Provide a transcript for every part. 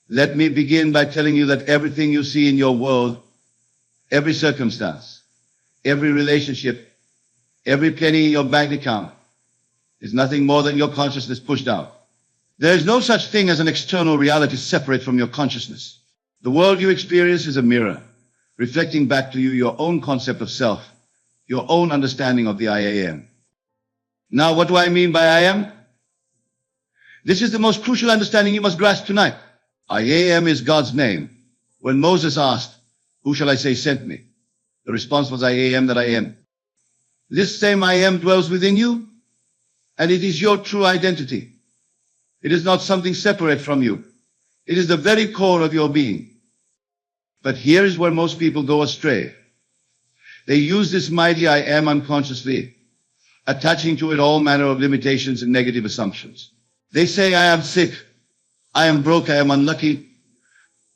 Let me begin by telling you that everything you see in your world, every circumstance, every relationship, every penny in your bank account is nothing more than your consciousness pushed out. There is no such thing as an external reality separate from your consciousness. The world you experience is a mirror, reflecting back to you your own concept of self, your own understanding of the I am. Now, what do I mean by I am? This is the most crucial understanding you must grasp tonight. I am is God's name. When Moses asked, "Who shall I say sent me?" the response was, "I am that I am." This same I am dwells within you, and it is your true identity. It is not something separate from you. It is the very core of your being. But here is where most people go astray. They use this mighty I am unconsciously, attaching to it all manner of limitations and negative assumptions. They say, "I am sick, I am broke, I am unlucky,"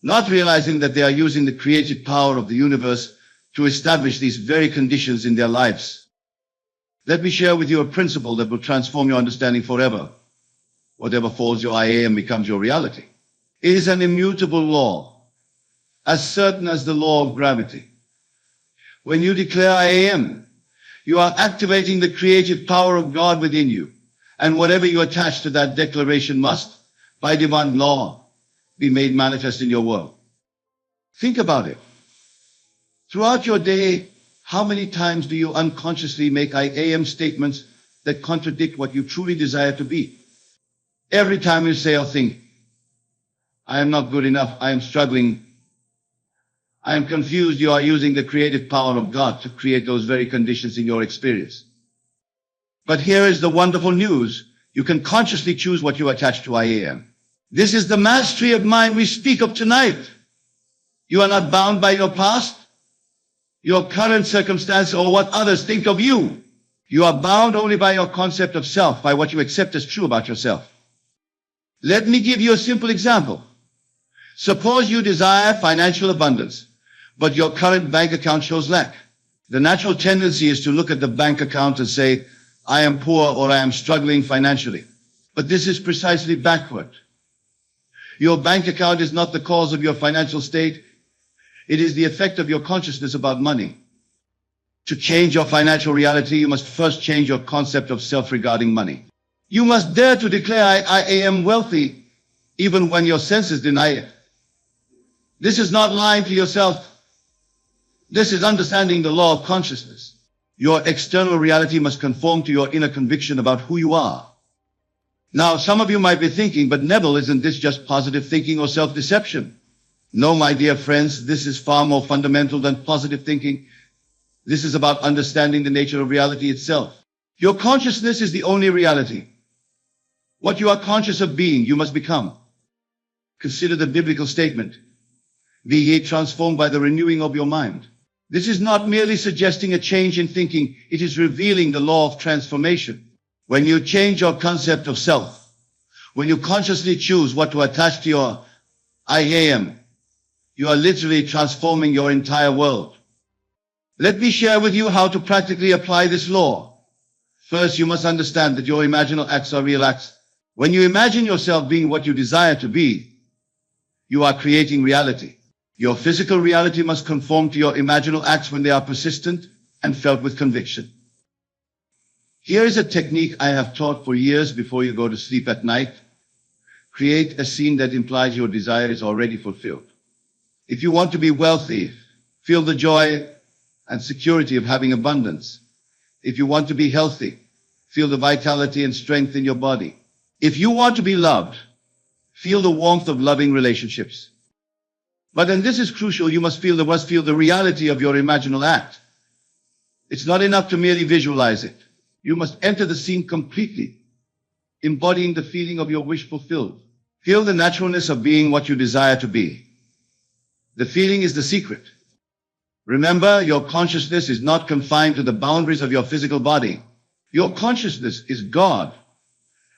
not realizing that they are using the creative power of the universe to establish these very conditions in their lives. Let me share with you a principle that will transform your understanding forever. Whatever falls your I am becomes your reality. It is an immutable law, as certain as the law of gravity. When you declare I am, you are activating the creative power of God within you, and whatever you attach to that declaration must, by divine law, be made manifest in your world. Think about it. Throughout your day, how many times do you unconsciously make I am statements that contradict what you truly desire to be? Every time you say or think, "I am not good enough, I am struggling, I am confused," you are using the creative power of God to create those very conditions in your experience. But here is the wonderful news. You can consciously choose what you attach to I am. This is the mastery of mind we speak of tonight. You are not bound by your past, your current circumstance, or what others think of you. You are bound only by your concept of self, by what you accept as true about yourself. Let me give you a simple example. Suppose you desire financial abundance, but your current bank account shows lack. The natural tendency is to look at the bank account and say, "I am poor," or "I am struggling financially." But this is precisely backward. Your bank account is not the cause of your financial state. It is the effect of your consciousness about money. To change your financial reality, you must first change your concept of self regarding money. You must dare to declare, I am wealthy, even when your senses deny it. This is not lying to yourself. This is understanding the law of consciousness. Your external reality must conform to your inner conviction about who you are. Now, some of you might be thinking, "But Neville, isn't this just positive thinking or self-deception?" No, my dear friends, this is far more fundamental than positive thinking. This is about understanding the nature of reality itself. Your consciousness is the only reality. What you are conscious of being, you must become. Consider the biblical statement, "Be ye transformed by the renewing of your mind." This is not merely suggesting a change in thinking, it is revealing the law of transformation. When you change your concept of self, when you consciously choose what to attach to your I am, you are literally transforming your entire world. Let me share with you how to practically apply this law. First, you must understand that your imaginal acts are real acts. When you imagine yourself being what you desire to be, you are creating reality. Your physical reality must conform to your imaginal acts when they are persistent and felt with conviction. Here is a technique I have taught for years before you go to sleep at night. Create a scene that implies your desire is already fulfilled. If you want to be wealthy, feel the joy and security of having abundance. If you want to be healthy, feel the vitality and strength in your body. If you want to be loved, feel the warmth of loving relationships. But, and this is crucial, you must feel the reality of your imaginal act. It's not enough to merely visualize it. You must enter the scene completely, embodying the feeling of your wish fulfilled. Feel the naturalness of being what you desire to be. The feeling is the secret. Remember, your consciousness is not confined to the boundaries of your physical body. Your consciousness is God,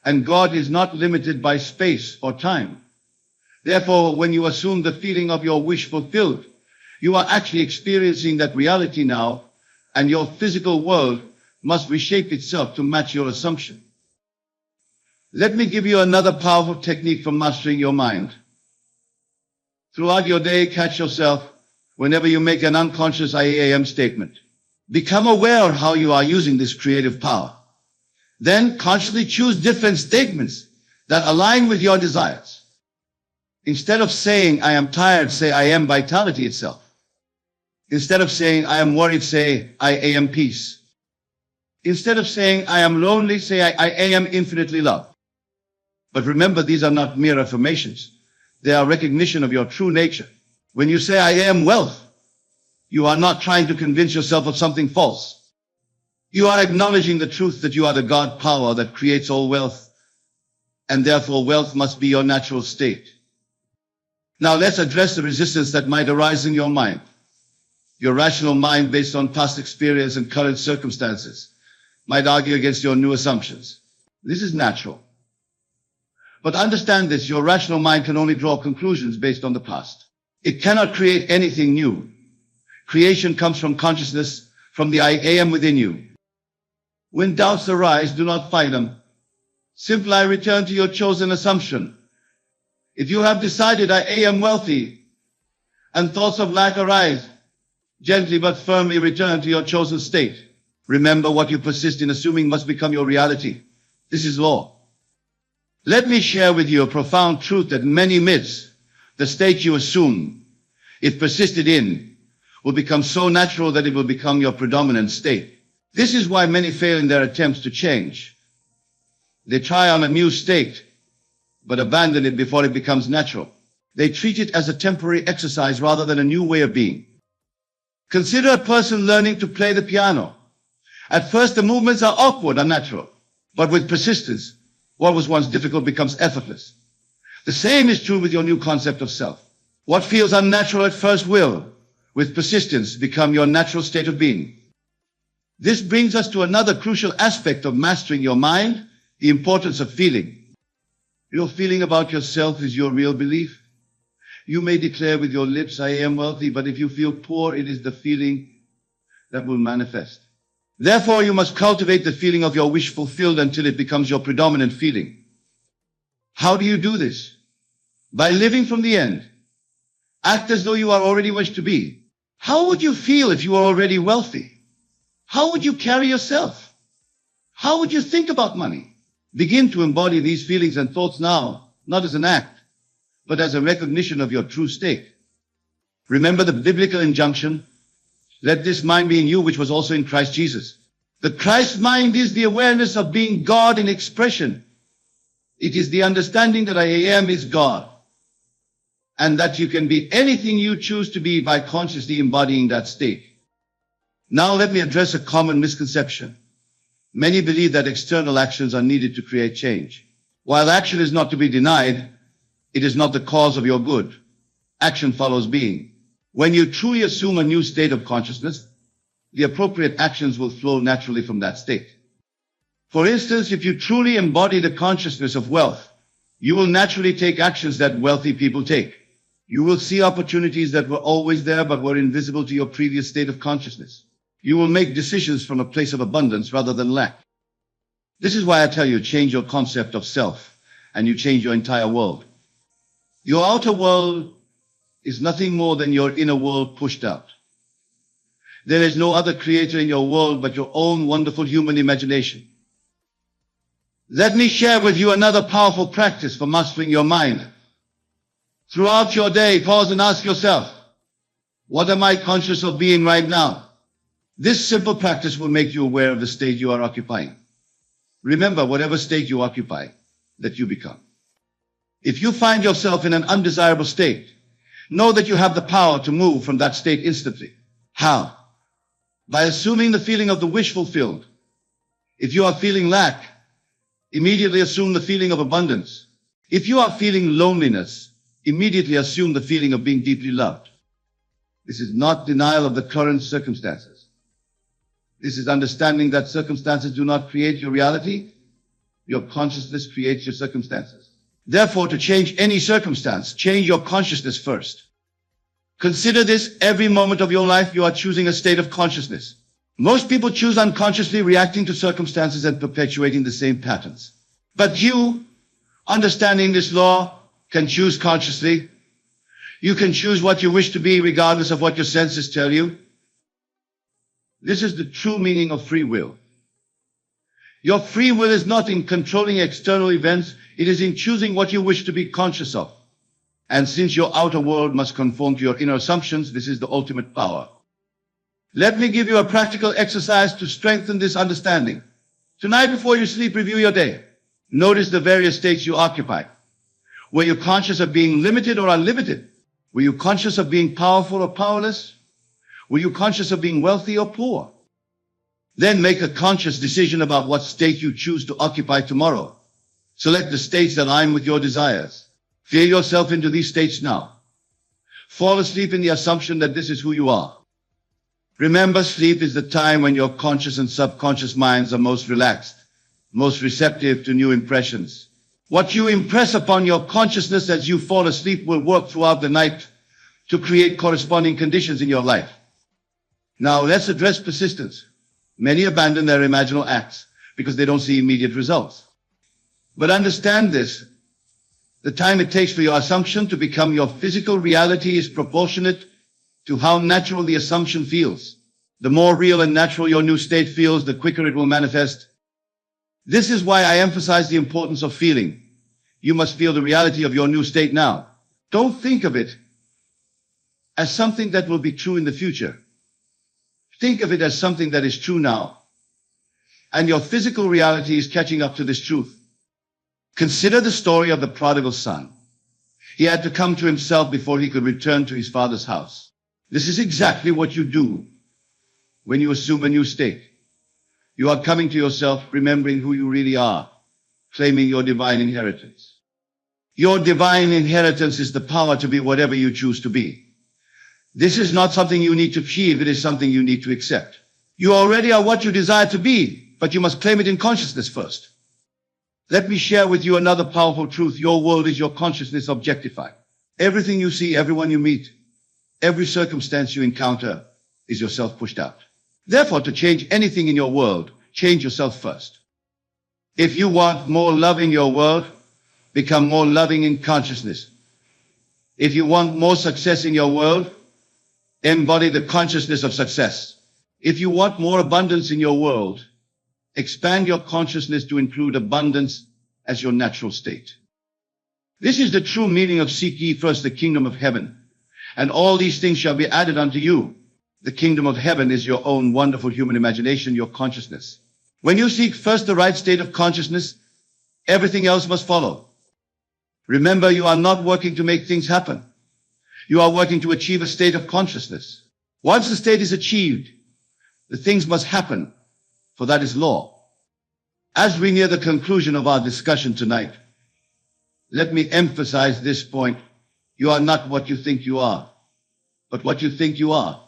and God is not limited by space or time. Therefore, when you assume the feeling of your wish fulfilled, you are actually experiencing that reality now, and your physical world must reshape itself to match your assumption. Let me give you another powerful technique for mastering your mind. Throughout your day, catch yourself whenever you make an unconscious I am statement. Become aware of how you are using this creative power. Then consciously choose different statements that align with your desires. Instead of saying, I am tired, say, I am vitality itself. Instead of saying, I am worried, say, I am peace. Instead of saying, I am lonely, say, I am infinitely loved. But remember, these are not mere affirmations. They are recognition of your true nature. When you say, I am wealth, you are not trying to convince yourself of something false. You are acknowledging the truth that you are the God power that creates all wealth, and therefore wealth must be your natural state. Now let's address the resistance that might arise in your mind. Your rational mind, based on past experience and current circumstances, might argue against your new assumptions. This is natural. But understand this, your rational mind can only draw conclusions based on the past. It cannot create anything new. Creation comes from consciousness, from the I am within you. When doubts arise, do not fight them. Simply return to your chosen assumption. If you have decided I am wealthy, and thoughts of lack arise, gently but firmly return to your chosen state. Remember, what you persist in assuming must become your reality. This is law. Let me share with you a profound truth that many myths, the state you assume, if persisted in, will become so natural that it will become your predominant state. This is why many fail in their attempts to change. They try on a new state, but abandon it before it becomes natural. They treat it as a temporary exercise rather than a new way of being. Consider a person learning to play the piano. At first, the movements are awkward, unnatural, but with persistence, what was once difficult becomes effortless. The same is true with your new concept of self. What feels unnatural at first will, with persistence, become your natural state of being. This brings us to another crucial aspect of mastering your mind, the importance of feeling. Your feeling about yourself is your real belief. You may declare with your lips, I am wealthy, but if you feel poor, it is the feeling that will manifest. Therefore, you must cultivate the feeling of your wish fulfilled until it becomes your predominant feeling. How do you do this? By living from the end. Act as though you are already wished to be. How would you feel if you were already wealthy? How would you carry yourself? How would you think about money? Begin to embody these feelings and thoughts now, not as an act, but as a recognition of your true state. Remember the biblical injunction, let this mind be in you, which was also in Christ Jesus. The Christ mind is the awareness of being God in expression. It is the understanding that I am is God, and that you can be anything you choose to be by consciously embodying that state. Now let me address a common misconception. Many believe that external actions are needed to create change. While action is not to be denied, it is not the cause of your good. Action follows being. When you truly assume a new state of consciousness, the appropriate actions will flow naturally from that state. For instance, if you truly embody the consciousness of wealth, you will naturally take actions that wealthy people take. You will see opportunities that were always there but were invisible to your previous state of consciousness. You will make decisions from a place of abundance rather than lack. This is why I tell you, change your concept of self, and you change your entire world. Your outer world is nothing more than your inner world pushed out. There is no other creator in your world but your own wonderful human imagination. Let me share with you another powerful practice for mastering your mind. Throughout your day, pause and ask yourself, what am I conscious of being right now? This simple practice will make you aware of the state you are occupying. Remember, whatever state you occupy, that you become. If you find yourself in an undesirable state, know that you have the power to move from that state instantly. How? By assuming the feeling of the wish fulfilled. If you are feeling lack, immediately assume the feeling of abundance. If you are feeling loneliness, immediately assume the feeling of being deeply loved. This is not denial of the current circumstances. This is understanding that circumstances do not create your reality. Your consciousness creates your circumstances. Therefore, to change any circumstance, change your consciousness first. Consider this: every moment of your life, you are choosing a state of consciousness. Most people choose unconsciously, reacting to circumstances and perpetuating the same patterns. But you, understanding this law, can choose consciously. You can choose what you wish to be regardless of what your senses tell you. This is the true meaning of free will. Your free will is not in controlling external events, it is in choosing what you wish to be conscious of. And since your outer world must conform to your inner assumptions, this is the ultimate power. Let me give you a practical exercise to strengthen this understanding. Tonight before you sleep, review your day. Notice the various states you occupy. Were you conscious of being limited or unlimited? Were you conscious of being powerful or powerless? Were you conscious of being wealthy or poor? Then make a conscious decision about what state you choose to occupy tomorrow. Select the states that align with your desires. Feel yourself into these states now. Fall asleep in the assumption that this is who you are. Remember, sleep is the time when your conscious and subconscious minds are most relaxed, most receptive to new impressions. What you impress upon your consciousness as you fall asleep will work throughout the night to create corresponding conditions in your life. Now let's address persistence. Many abandon their imaginal acts because they don't see immediate results. But understand this. The time it takes for your assumption to become your physical reality is proportionate to how natural the assumption feels. The more real and natural your new state feels, the quicker it will manifest. This is why I emphasize the importance of feeling. You must feel the reality of your new state now. Don't think of it as something that will be true in the future. Think of it as something that is true now. And your physical reality is catching up to this truth. Consider the story of the prodigal son. He had to come to himself before he could return to his father's house. This is exactly what you do when you assume a new state. You are coming to yourself, remembering who you really are, claiming your divine inheritance. Your divine inheritance is the power to be whatever you choose to be. This is not something you need to achieve, it is something you need to accept. You already are what you desire to be, but you must claim it in consciousness first. Let me share with you another powerful truth. Your world is your consciousness objectified. Everything you see, everyone you meet, every circumstance you encounter is yourself pushed out. Therefore, to change anything in your world, change yourself first. If you want more love in your world, become more loving in consciousness. If you want more success in your world, embody the consciousness of success. If you want more abundance in your world, expand your consciousness to include abundance as your natural state. This is the true meaning of seek ye first the kingdom of heaven, and all these things shall be added unto you. The kingdom of heaven is your own wonderful human imagination, your consciousness. When you seek first the right state of consciousness, everything else must follow. Remember, you are not working to make things happen. You are working to achieve a state of consciousness. Once the state is achieved, the things must happen, for that is law. As we near the conclusion of our discussion tonight, let me emphasize this point. You are not what you think you are, but what you think you are.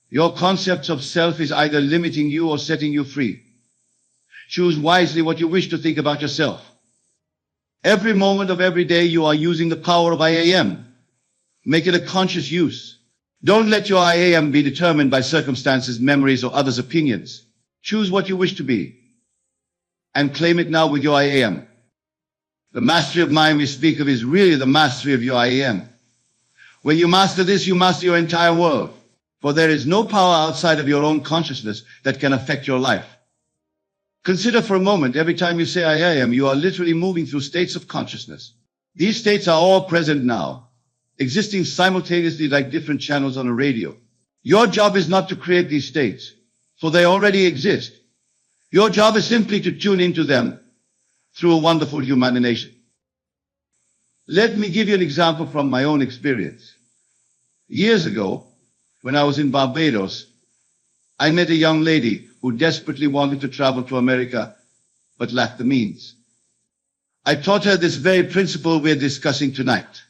Your concept of self is either limiting you or setting you free. Choose wisely what you wish to think about yourself. Every moment of every day you are using the power of I am. Make it a conscious use. Don't let your I am be determined by circumstances, memories, or others' opinions. Choose what you wish to be and claim it now with your I am. The mastery of mind we speak of is really the mastery of your I am. When you master this, you master your entire world. For there is no power outside of your own consciousness that can affect your life. Consider for a moment, every time you say I am, you are literally moving through states of consciousness. These states are all present now, existing simultaneously like different channels on a radio. Your job is not to create these states, for they already exist. Your job is simply to tune into them through a wonderful imagination. Let me give you an example from my own experience. Years ago, when I was in Barbados, I met a young lady who desperately wanted to travel to America, but lacked the means. I taught her this very principle we're discussing tonight.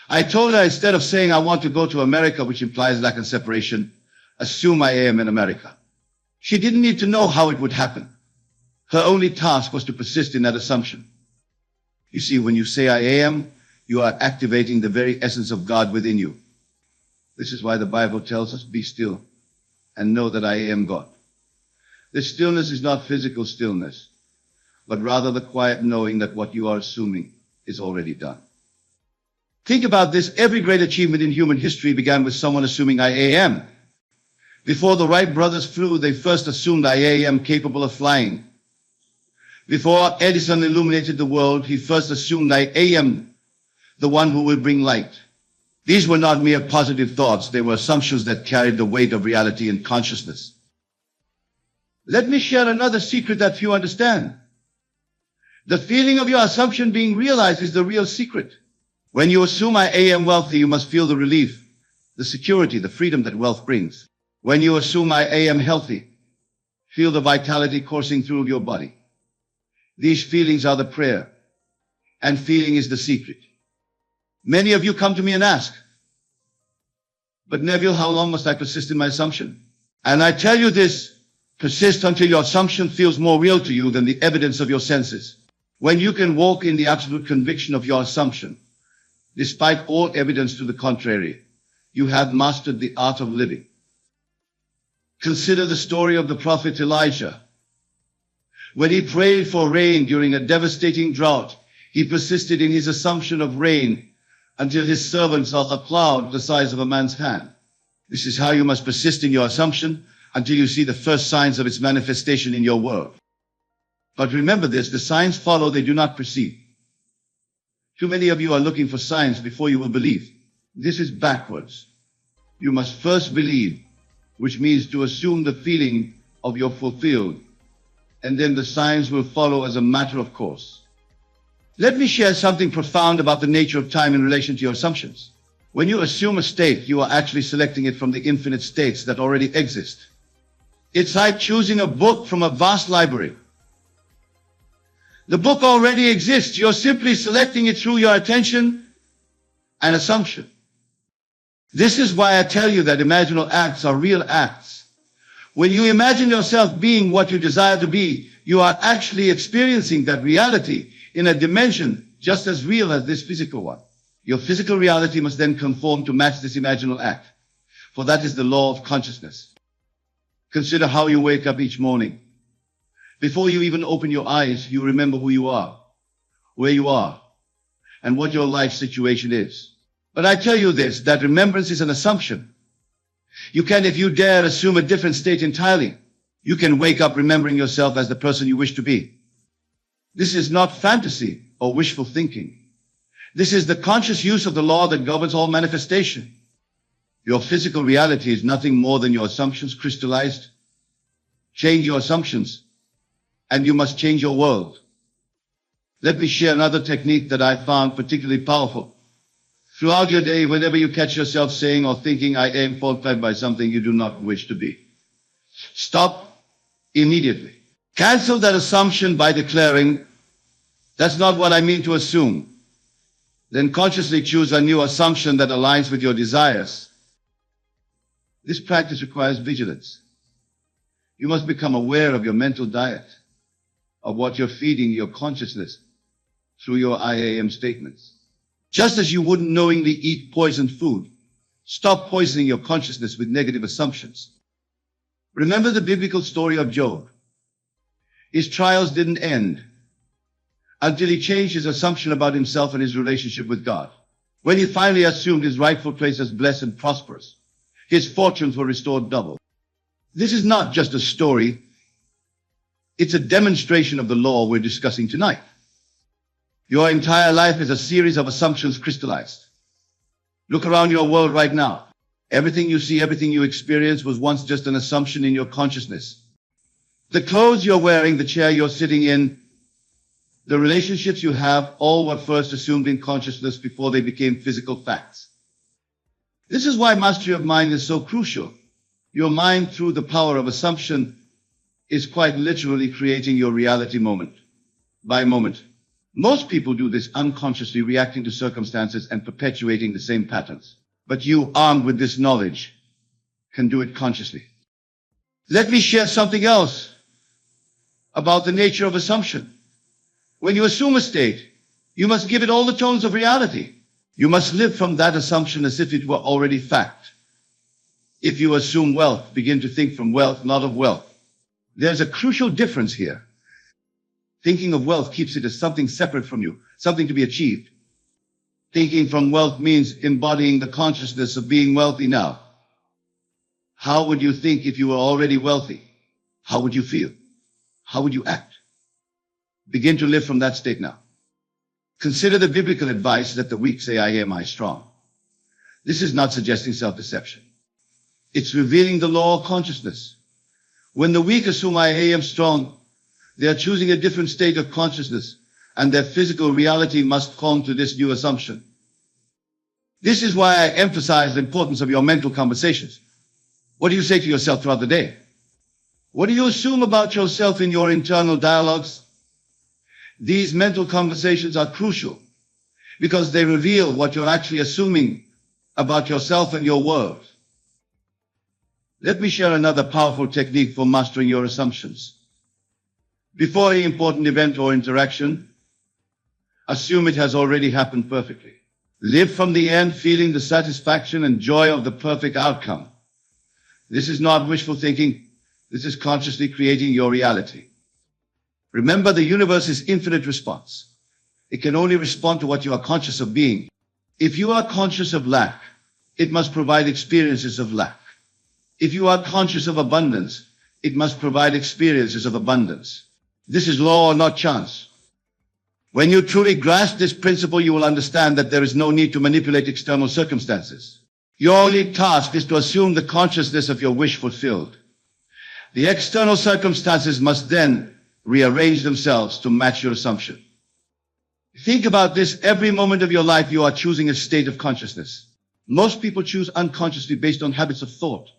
I told her, instead of saying I want to go to America, which implies lack and separation, assume I am in America. She didn't need to know how it would happen. Her only task was to persist in that assumption. You see, when you say I am, you are activating the very essence of God within you. This is why the Bible tells us, be still and know that I am God. This stillness is not physical stillness, but rather the quiet knowing that what you are assuming is already done. Think about this. Every great achievement in human history began with someone assuming I am. Before the Wright brothers flew, they first assumed I am capable of flying. Before Edison illuminated the world, he first assumed I am the one who will bring light. These were not mere positive thoughts. They were assumptions that carried the weight of reality and consciousness. Let me share another secret that few understand. The feeling of your assumption being realized is the real secret. When you assume I am wealthy, you must feel the relief, the security, the freedom that wealth brings. When you assume I am healthy, feel the vitality coursing through your body. These feelings are the prayer, and feeling is the secret. Many of you come to me and ask, but Neville, how long must I persist in my assumption? And I tell you this, persist until your assumption feels more real to you than the evidence of your senses. When you can walk in the absolute conviction of your assumption, despite all evidence to the contrary, you have mastered the art of living. Consider the story of the prophet Elijah. When he prayed for rain during a devastating drought, he persisted in his assumption of rain until his servant saw a cloud the size of a man's hand. This is how you must persist in your assumption until you see the first signs of its manifestation in your world. But remember this, the signs follow, they do not precede. Too many of you are looking for signs before you will believe. This is backwards. You must first believe, which means to assume the feeling of you're fulfilled, and then the signs will follow as a matter of course. Let me share something profound about the nature of time in relation to your assumptions. When you assume a state, you are actually selecting it from the infinite states that already exist. It's like choosing a book from a vast library. The book already exists. You're simply selecting it through your attention and assumption. This is why I tell you that imaginal acts are real acts. When you imagine yourself being what you desire to be, you are actually experiencing that reality in a dimension just as real as this physical one. Your physical reality must then conform to match this imaginal act, for that is the law of consciousness. Consider how you wake up each morning. Before you even open your eyes, you remember who you are, where you are, and what your life situation is. But I tell you this, that remembrance is an assumption. You can, if you dare, assume a different state entirely. You can wake up remembering yourself as the person you wish to be. This is not fantasy or wishful thinking. This is the conscious use of the law that governs all manifestation. Your physical reality is nothing more than your assumptions crystallized. Change your assumptions, and you must change your world. Let me share another technique that I found particularly powerful. Throughout your day, whenever you catch yourself saying or thinking, I am qualified by something you do not wish to be, stop immediately. Cancel that assumption by declaring, that's not what I mean to assume. Then consciously choose a new assumption that aligns with your desires. This practice requires vigilance. You must become aware of your mental diet, of what you're feeding your consciousness through your I am statements. Just as you wouldn't knowingly eat poisoned food, stop poisoning your consciousness with negative assumptions. Remember the biblical story of Job. His trials didn't end until he changed his assumption about himself and his relationship with God. When he finally assumed his rightful place as blessed and prosperous, his fortunes were restored double. This is not just a story. It's a demonstration of the law we're discussing tonight. Your entire life is a series of assumptions crystallized. Look around your world right now. Everything you see, everything you experience was once just an assumption in your consciousness. The clothes you're wearing, the chair you're sitting in, the relationships you have, all were first assumed in consciousness before they became physical facts. This is why mastery of mind is so crucial. Your mind, through the power of assumption, is quite literally creating your reality moment by moment. Most people do this unconsciously, reacting to circumstances and perpetuating the same patterns. But you, armed with this knowledge, can do it consciously. Let me share something else about the nature of assumption. When you assume a state, you must give it all the tones of reality. You must live from that assumption as if it were already fact. If you assume wealth, begin to think from wealth, not of wealth. There's a crucial difference here. Thinking of wealth keeps it as something separate from you, something to be achieved. Thinking from wealth means embodying the consciousness of being wealthy now. How would you think if you were already wealthy? How would you feel? How would you act? Begin to live from that state now. Consider the biblical advice that the weak say, I am strong. This is not suggesting self-deception. It's revealing the law of consciousness. When the weak assume I am strong, they are choosing a different state of consciousness, and their physical reality must conform to this new assumption. This is why I emphasize the importance of your mental conversations. What do you say to yourself throughout the day? What do you assume about yourself in your internal dialogues? These mental conversations are crucial because they reveal what you're actually assuming about yourself and your world. Let me share another powerful technique for mastering your assumptions. Before any important event or interaction, assume it has already happened perfectly. Live from the end feeling the satisfaction and joy of the perfect outcome. This is not wishful thinking. This is consciously creating your reality. Remember, the universe is infinite response. It can only respond to what you are conscious of being. If you are conscious of lack, it must provide experiences of lack. If you are conscious of abundance, it must provide experiences of abundance. This is law or not chance. When you truly grasp this principle, you will understand that there is no need to manipulate external circumstances. Your only task is to assume the consciousness of your wish fulfilled. The external circumstances must then rearrange themselves to match your assumption. Think about this. Every moment of your life, you are choosing a state of consciousness. Most people choose unconsciously based on habits of thought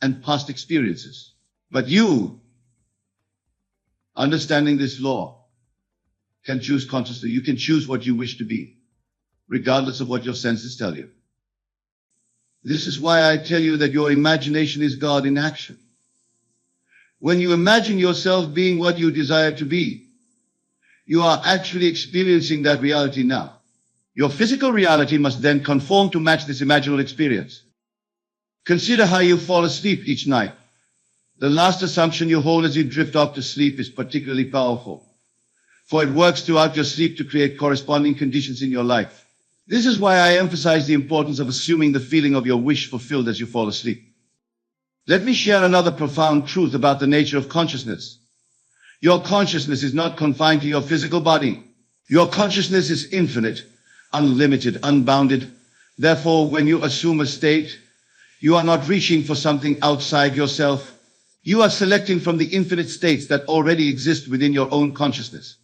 and past experiences. But you, understanding this law, can choose consciously. You can choose what you wish to be, regardless of what your senses tell you. This is why I tell you that your imagination is God in action. When you imagine yourself being what you desire to be, you are actually experiencing that reality now. Your physical reality must then conform to match this imaginal experience. Consider how you fall asleep each night. The last assumption you hold as you drift off to sleep is particularly powerful, for it works throughout your sleep to create corresponding conditions in your life. This is why I emphasize the importance of assuming the feeling of your wish fulfilled as you fall asleep. Let me share another profound truth about the nature of consciousness. Your consciousness is not confined to your physical body. Your consciousness is infinite, unlimited, unbounded. Therefore, when you assume a state, you are not reaching for something outside yourself. You are selecting from the infinite states that already exist within your own consciousness.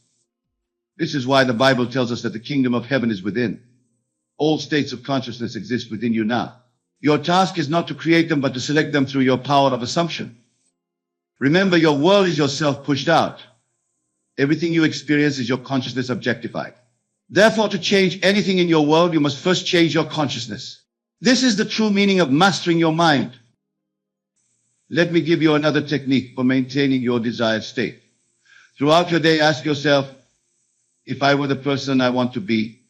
This is why the Bible tells us that the kingdom of heaven is within. All states of consciousness exist within you now. Your task is not to create them, but to select them through your power of assumption. Remember, your world is yourself pushed out. Everything you experience is your consciousness objectified. Therefore, to change anything in your world, you must first change your consciousness. This is the true meaning of mastering your mind. Let me give you another technique for maintaining your desired state. Throughout your day, ask yourself, if I were the person I want to be,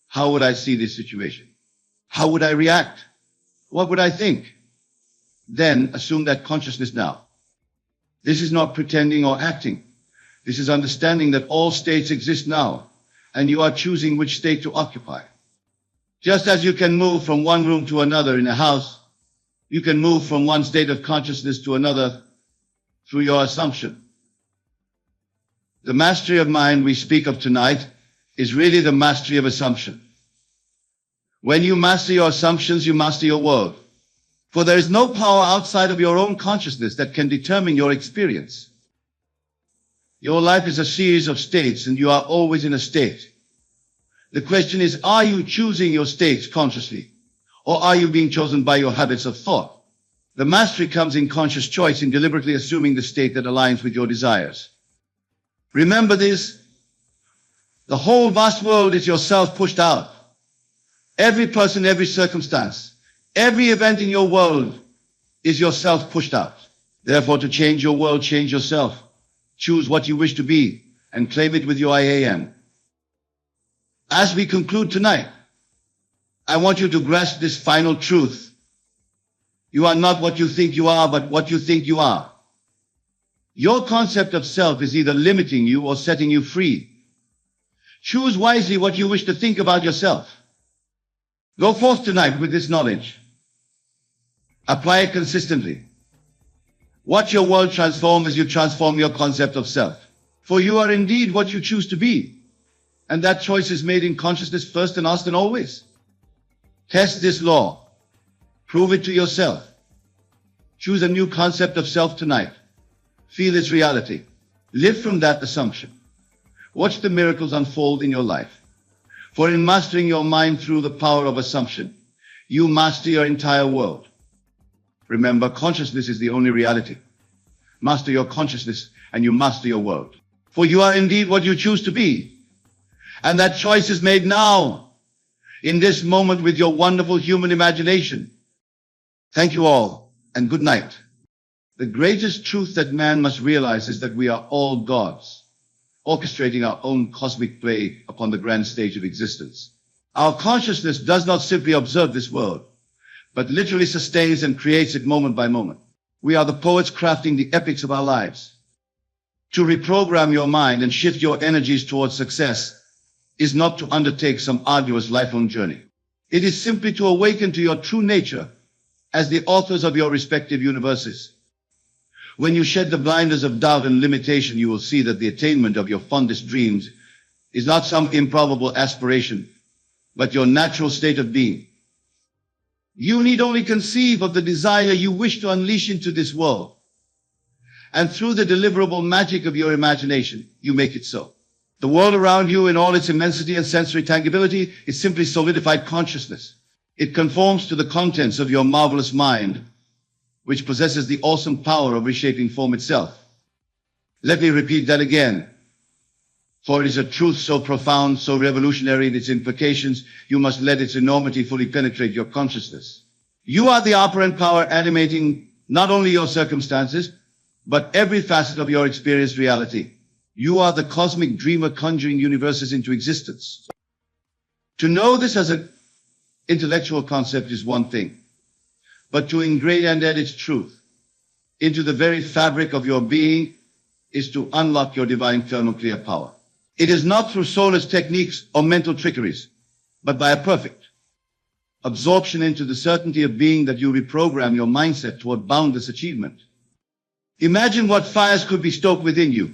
how would I see this situation? How would I react? What would I think? Then assume that consciousness now. This is not pretending or acting. This is understanding that all states exist now, and you are choosing which state to occupy. Just as you can move from one room to another in a house, you can move from one state of consciousness to another through your assumption. The mastery of mind we speak of tonight is really the mastery of assumption. When you master your assumptions, you master your world. For there is no power outside of your own consciousness that can determine your experience. Your life is a series of states, and you are always in a state. The question is, are you choosing your states consciously, or are you being chosen by your habits of thought? The mastery comes in conscious choice, in deliberately assuming the state that aligns with your desires. Remember this. The whole vast world is yourself pushed out. Every person, every circumstance, every event in your world is yourself pushed out. Therefore, to change your world, change yourself. Choose what you wish to be and claim it with your I am. As we conclude tonight, I want you to grasp this final truth. You are not what you think you are, but what you think you are. Your concept of self is either limiting you or setting you free. Choose wisely what you wish to think about yourself. Go forth tonight with this knowledge. Apply it consistently. Watch your world transform as you transform your concept of self. For you are indeed what you choose to be. And that choice is made in consciousness first and often always. Test this law. Prove it to yourself. Choose a new concept of self tonight. Feel its reality. Live from that assumption. Watch the miracles unfold in your life. For in mastering your mind through the power of assumption, you master your entire world. Remember, consciousness is the only reality. Master your consciousness and you master your world. For you are indeed what you choose to be. And that choice is made now, in this moment with your wonderful human imagination. Thank you all, and good night. The greatest truth that man must realize is that we are all gods, orchestrating our own cosmic play upon the grand stage of existence. Our consciousness does not simply observe this world, but literally sustains and creates it moment by moment. We are the poets crafting the epics of our lives. To reprogram your mind and shift your energies towards success is not to undertake some arduous lifelong journey. It is simply to awaken to your true nature as the authors of your respective universes. When you shed the blinders of doubt and limitation, you will see that the attainment of your fondest dreams is not some improbable aspiration, but your natural state of being. You need only conceive of the desire you wish to unleash into this world. And through the deliverable magic of your imagination, you make it so. The world around you in all its immensity and sensory tangibility is simply solidified consciousness. It conforms to the contents of your marvelous mind, which possesses the awesome power of reshaping form itself. Let me repeat that again. For it is a truth so profound, so revolutionary in its implications, you must let its enormity fully penetrate your consciousness. You are the operant power animating not only your circumstances, but every facet of your experienced reality. You are the cosmic dreamer conjuring universes into existence. To know this as an intellectual concept is one thing, but to ingrain and add its truth into the very fabric of your being is to unlock your divine thermoclear power. It is not through soulless techniques or mental trickeries, but by a perfect absorption into the certainty of being that you reprogram your mindset toward boundless achievement. Imagine what fires could be stoked within you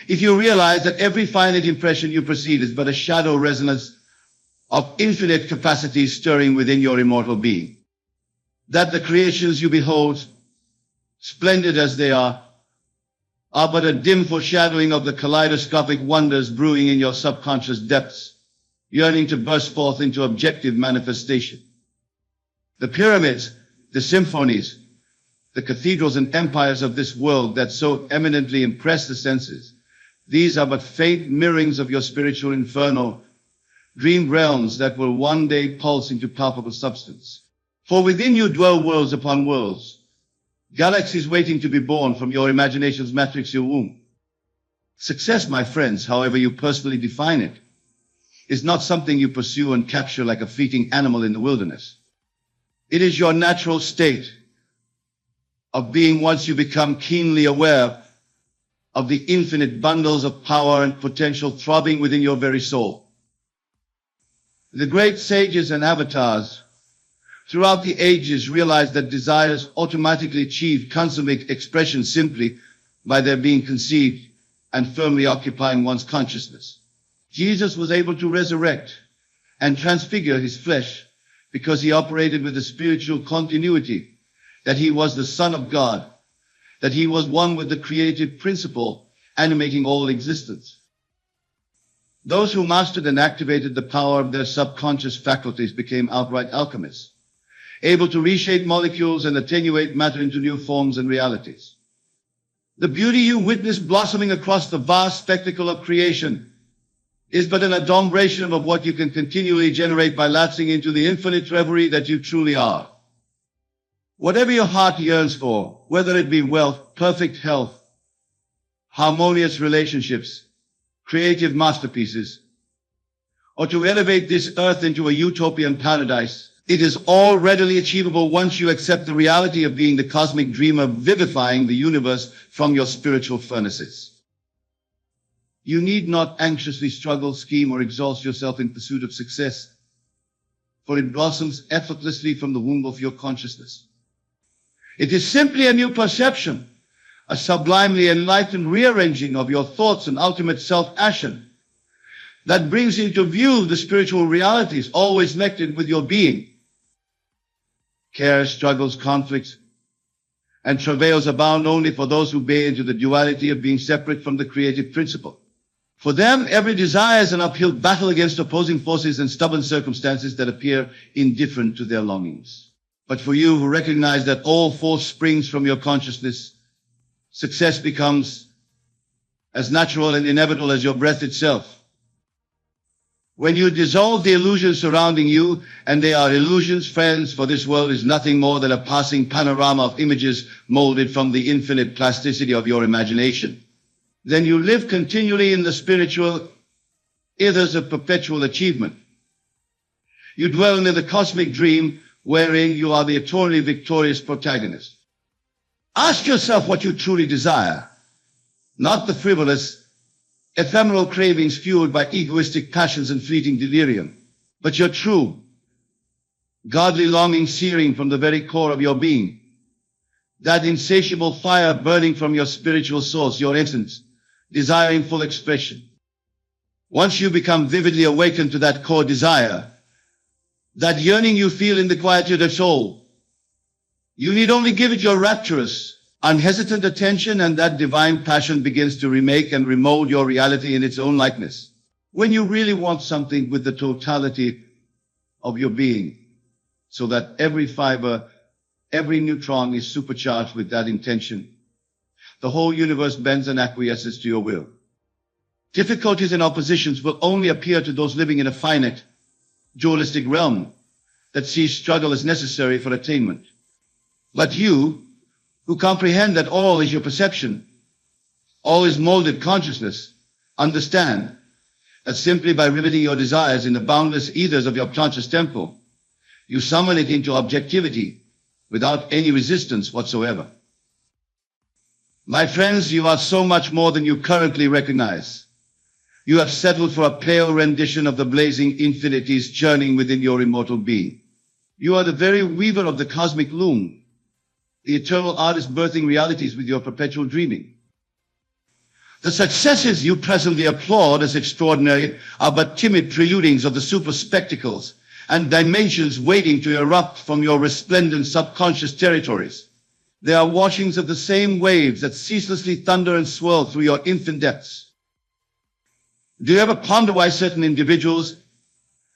if you realize that every finite impression you perceive is but a shadow resonance of infinite capacities stirring within your immortal being. That the creations you behold, splendid as they are but a dim foreshadowing of the kaleidoscopic wonders brewing in your subconscious depths, yearning to burst forth into objective manifestation. The pyramids, the symphonies, the cathedrals and empires of this world that so eminently impress the senses, these are but faint mirrorings of your spiritual inferno, dream realms that will one day pulse into palpable substance. For within you dwell worlds upon worlds, galaxies waiting to be born from your imagination's matrixal womb. Success, my friends, however you personally define it, is not something you pursue and capture like a fleeting animal in the wilderness. It is your natural state of being once you become keenly aware of the infinite bundles of power and potential throbbing within your very soul. The great sages and avatars throughout the ages realized that desires automatically achieve consummate expression simply by their being conceived and firmly occupying one's consciousness. Jesus was able to resurrect and transfigure his flesh because he operated with a spiritual continuity, that he was the Son of God, that he was one with the creative principle animating all existence. Those who mastered and activated the power of their subconscious faculties became outright alchemists, able to reshape molecules and attenuate matter into new forms and realities. The beauty you witness blossoming across the vast spectacle of creation is but an adumbration of what you can continually generate by lapsing into the infinite reverie that you truly are. Whatever your heart yearns for, whether it be wealth, perfect health, harmonious relationships, creative masterpieces, or to elevate this earth into a utopian paradise, it is all readily achievable once you accept the reality of being the cosmic dreamer vivifying the universe from your spiritual furnaces. You need not anxiously struggle, scheme, or exhaust yourself in pursuit of success. for it blossoms effortlessly from the womb of your consciousness. It is simply a new perception, a sublimely enlightened rearranging of your thoughts and ultimate self-action that brings into view the spiritual realities always connected with your being. Cares, struggles, conflicts, and travails abound only for those who buy into the duality of being separate from the creative principle. For them, every desire is an uphill battle against opposing forces and stubborn circumstances that appear indifferent to their longings. But for you who recognize that all force springs from your consciousness, success becomes as natural and inevitable as your breath itself. When you dissolve the illusions surrounding you, and they are illusions, friends, for this world is nothing more than a passing panorama of images molded from the infinite plasticity of your imagination, then you live continually in the spiritual ethers of perpetual achievement. You dwell in the cosmic dream wherein you are the eternally victorious protagonist. Ask yourself what you truly desire, not the frivolous, ephemeral cravings fueled by egoistic passions and fleeting delirium, but your true, godly longing searing from the very core of your being, that insatiable fire burning from your spiritual source, your essence, desiring full expression. Once you become vividly awakened to that core desire, that yearning you feel in the quietude of soul, you need only give it your rapturous, unhesitant attention, and that divine passion begins to remake and remold your reality in its own likeness. When you really want something with the totality of your being, so that every fiber, every neutron is supercharged with that intention, the whole universe bends and acquiesces to your will. Difficulties and oppositions will only appear to those living in a finite, dualistic realm that sees struggle as necessary for attainment. But you, who comprehend that all is your perception, all is molded consciousness, understand that simply by riveting your desires in the boundless ethers of your conscious temple, you summon it into objectivity without any resistance whatsoever. My friends, you are so much more than you currently recognize. You have settled for a pale rendition of the blazing infinities churning within your immortal being. You are the very weaver of the cosmic loom, the eternal artist birthing realities with your perpetual dreaming. The successes you presently applaud as extraordinary are but timid preludings of the super spectacles and dimensions waiting to erupt from your resplendent subconscious territories. They are washings of the same waves that ceaselessly thunder and swirl through your infinite depths. Do you ever ponder why certain individuals,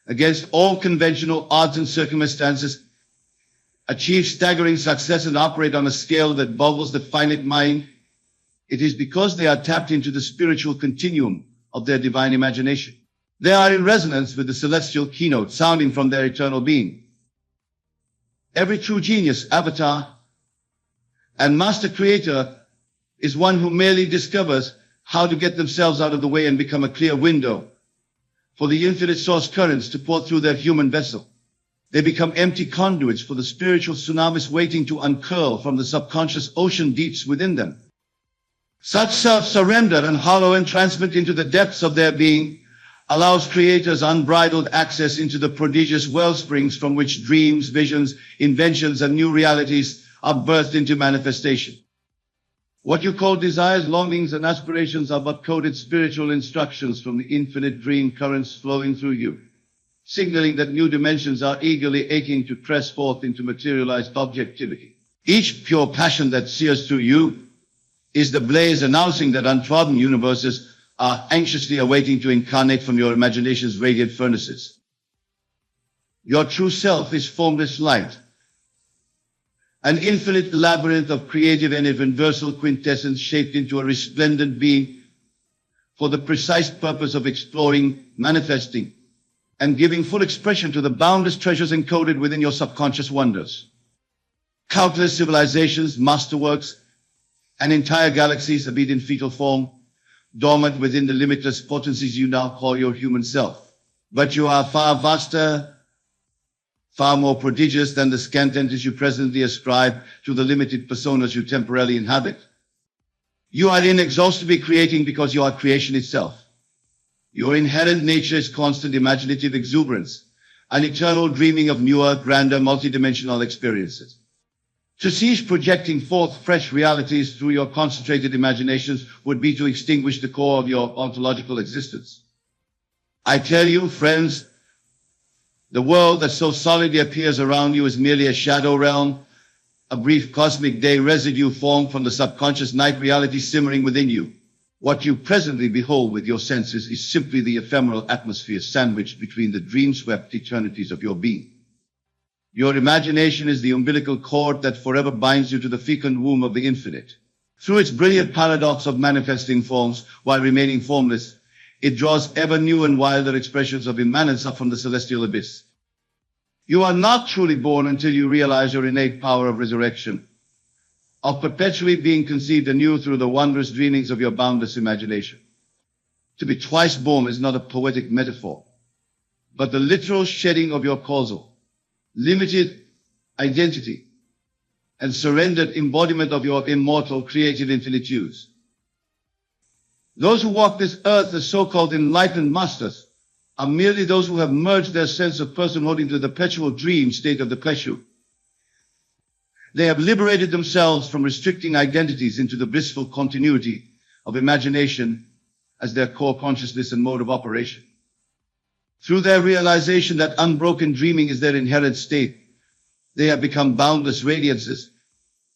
against all conventional odds and circumstances, achieve staggering success and operate on a scale that boggles the finite mind? It is because they are tapped into the spiritual continuum of their divine imagination. They are in resonance with the celestial keynote sounding from their eternal being. Every true genius, avatar, and master creator is one who merely discovers how to get themselves out of the way and become a clear window for the infinite source currents to pour through their human vessel. They become empty conduits for the spiritual tsunamis waiting to uncurl from the subconscious ocean deeps within them. Such self-surrender and hollow entrancement into the depths of their being allows creators unbridled access into the prodigious wellsprings from which dreams, visions, inventions, and new realities are birthed into manifestation. What you call desires, longings, and aspirations are but coded spiritual instructions from the infinite dream currents flowing through you, signaling that new dimensions are eagerly aching to press forth into materialized objectivity. Each pure passion that sears through you is the blaze announcing that untrodden universes are anxiously awaiting to incarnate from your imagination's radiant furnaces. Your true self is formless light, an infinite labyrinth of creative and universal quintessence shaped into a resplendent being for the precise purpose of exploring, manifesting, and giving full expression to the boundless treasures encoded within your subconscious wonders. Countless civilizations, masterworks, and entire galaxies have been in fetal form, dormant within the limitless potencies you now call your human self. But you are far vaster, far more prodigious than the scant entities you presently ascribe to the limited personas you temporarily inhabit. You are inexhaustibly creating because you are creation itself. Your inherent nature is constant imaginative exuberance, an eternal dreaming of newer, grander, multidimensional experiences. To cease projecting forth fresh realities through your concentrated imaginations would be to extinguish the core of your ontological existence. I tell you, friends, the world that so solidly appears around you is merely a shadow realm, a brief cosmic day residue formed from the subconscious night reality simmering within you. What you presently behold with your senses is simply the ephemeral atmosphere sandwiched between the dream-swept eternities of your being. Your imagination is the umbilical cord that forever binds you to the fecund womb of the infinite. Through its brilliant paradox of manifesting forms while remaining formless, it draws ever new and wilder expressions of immanence up from the celestial abyss. You are not truly born until you realize your innate power of resurrection, of perpetually being conceived anew through the wondrous dreamings of your boundless imagination. To be twice born is not a poetic metaphor, but the literal shedding of your causal, limited identity, and surrendered embodiment of your immortal creative infinitudes. Those who walk this earth as so-called enlightened masters are merely those who have merged their sense of personhood into the perpetual dream state of the Peshu. They have liberated themselves from restricting identities into the blissful continuity of imagination as their core consciousness and mode of operation. Through their realization that unbroken dreaming is their inherent state, they have become boundless radiances,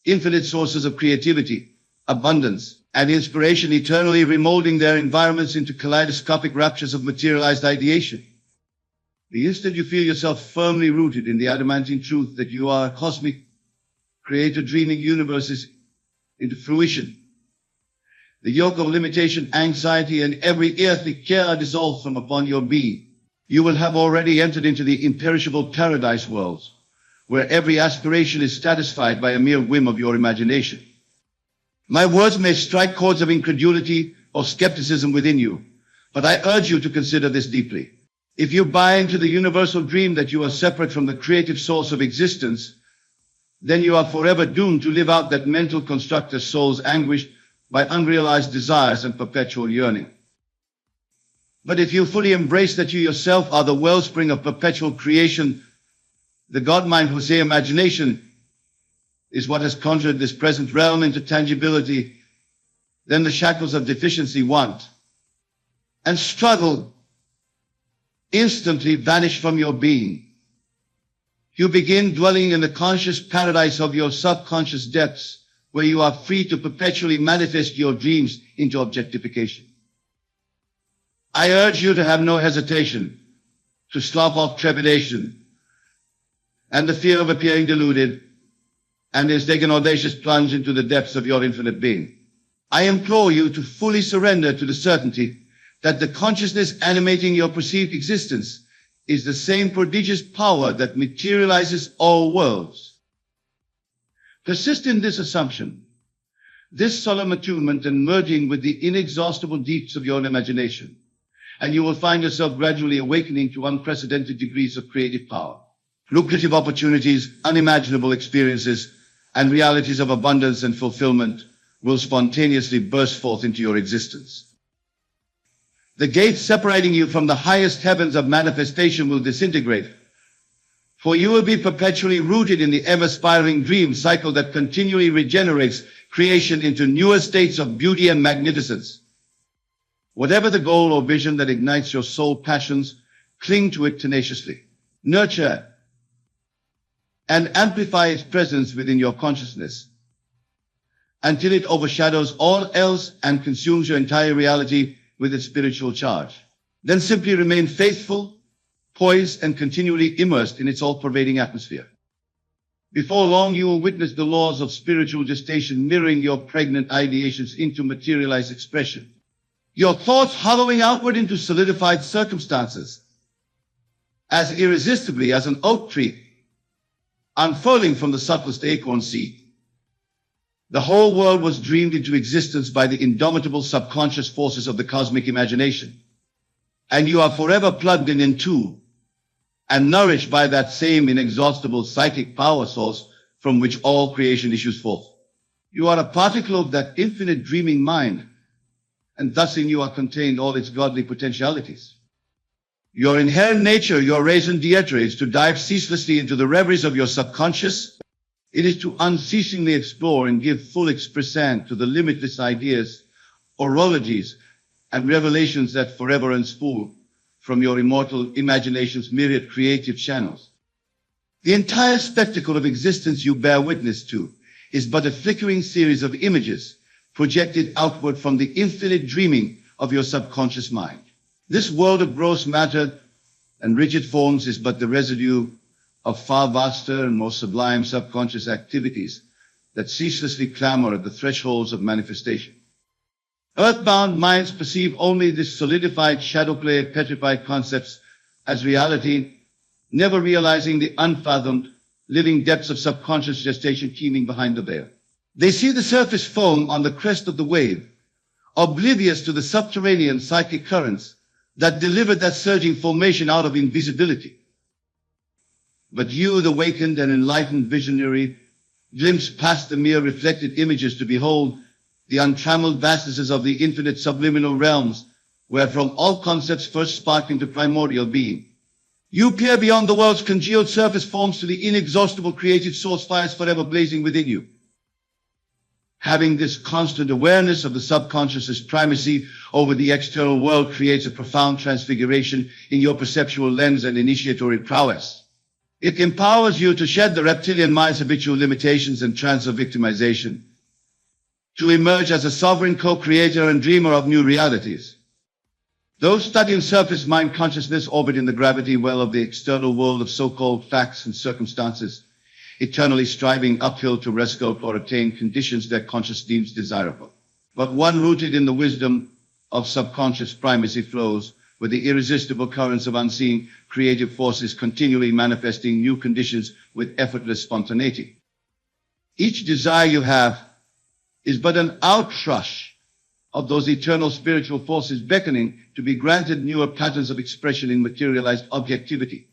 infinite sources of creativity, abundance, and inspiration, eternally remolding their environments into kaleidoscopic raptures of materialized ideation. The instant you feel yourself firmly rooted in the adamantine truth that you are a cosmic creator dreaming universes into fruition, the yoke of limitation, anxiety, and every earthly care are dissolved from upon your being. You will have already entered into the imperishable paradise worlds, where every aspiration is satisfied by a mere whim of your imagination. My words may strike chords of incredulity or skepticism within you, but I urge you to consider this deeply. If you buy into the universal dream that you are separate from the creative source of existence, then you are forever doomed to live out that mental constructor's soul's anguish by unrealized desires and perpetual yearning. But if you fully embrace that you yourself are the wellspring of perpetual creation, the God-mind Jose imagination is what has conjured this present realm into tangibility, then the shackles of deficiency, want, and struggle instantly vanish from your being. You begin dwelling in the conscious paradise of your subconscious depths, where you are free to perpetually manifest your dreams into objectification. I urge you to have no hesitation, to slough off trepidation and the fear of appearing deluded, and take an audacious plunge into the depths of your infinite being. I implore you to fully surrender to the certainty that the consciousness animating your perceived existence is the same prodigious power that materializes all worlds. Persist in this assumption, this solemn attunement and merging with the inexhaustible deeps of your imagination, and you will find yourself gradually awakening to unprecedented degrees of creative power, lucrative opportunities, unimaginable experiences, and realities of abundance and fulfillment will spontaneously burst forth into your existence. The gates separating you from the highest heavens of manifestation will disintegrate, for you will be perpetually rooted in the ever-spiraling dream cycle that continually regenerates creation into newer states of beauty and magnificence. Whatever the goal or vision that ignites your soul passions, cling to it tenaciously. Nurture and amplify its presence within your consciousness until it overshadows all else and consumes your entire reality with its spiritual charge. Then simply remain faithful, poised, and continually immersed in its all-pervading atmosphere. Before long, you will witness the laws of spiritual gestation mirroring your pregnant ideations into materialized expression. Your thoughts hollowing outward into solidified circumstances, as irresistibly as an oak tree unfurling from the subtlest acorn seed. The whole world was dreamed into existence by the indomitable subconscious forces of the cosmic imagination. And you are forever plugged in into and nourished by that same inexhaustible psychic power source from which all creation issues forth. You are a particle of that infinite dreaming mind, and thus in you are contained all its godly potentialities. Your inherent nature, your raison d'etre, is to dive ceaselessly into the reveries of your subconscious. It is to unceasingly explore and give full expression to the limitless ideas, orologies, and revelations that forever unspool from your immortal imagination's myriad creative channels. The entire spectacle of existence you bear witness to is but a flickering series of images projected outward from the infinite dreaming of your subconscious mind. This world of gross matter and rigid forms is but the residue of far vaster and more sublime subconscious activities that ceaselessly clamor at the thresholds of manifestation. Earthbound minds perceive only this solidified shadow play of petrified concepts as reality, never realizing the unfathomed, living depths of subconscious gestation teeming behind the veil. They see the surface foam on the crest of the wave, oblivious to the subterranean psychic currents that delivered that surging formation out of invisibility. But you, the awakened and enlightened visionary, glimpse past the mere reflected images to behold the untrammeled vastnesses of the infinite subliminal realms, wherefrom all concepts first spark into primordial being. You peer beyond the world's congealed surface forms to the inexhaustible creative source fires forever blazing within you. Having this constant awareness of the subconscious's primacy over the external world creates a profound transfiguration in your perceptual lens and initiatory prowess. It empowers you to shed the reptilian mind's habitual limitations and trance of victimization, to emerge as a sovereign co-creator and dreamer of new realities. Those studying surface mind consciousness orbit in the gravity well of the external world of so-called facts and circumstances, eternally striving uphill to rescue or attain conditions their conscious deems desirable. But one rooted in the wisdom of subconscious primacy flows with the irresistible currents of unseen creative forces continually manifesting new conditions with effortless spontaneity. Each desire you have is but an outrush of those eternal spiritual forces beckoning to be granted newer patterns of expression in materialized objectivity.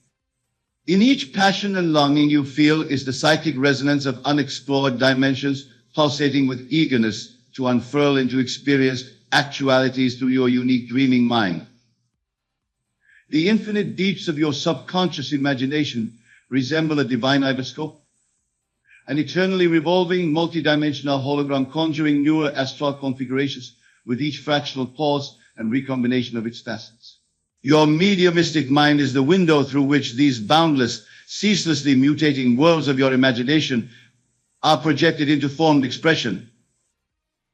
In each passion and longing you feel is the psychic resonance of unexplored dimensions pulsating with eagerness to unfurl into experienced actualities through your unique dreaming mind. The infinite deeps of your subconscious imagination resemble a divine ibiscope, an eternally revolving, multidimensional hologram conjuring newer astral configurations with each fractional pause and recombination of its facets. Your mediumistic mind is the window through which these boundless, ceaselessly mutating worlds of your imagination are projected into formed expression.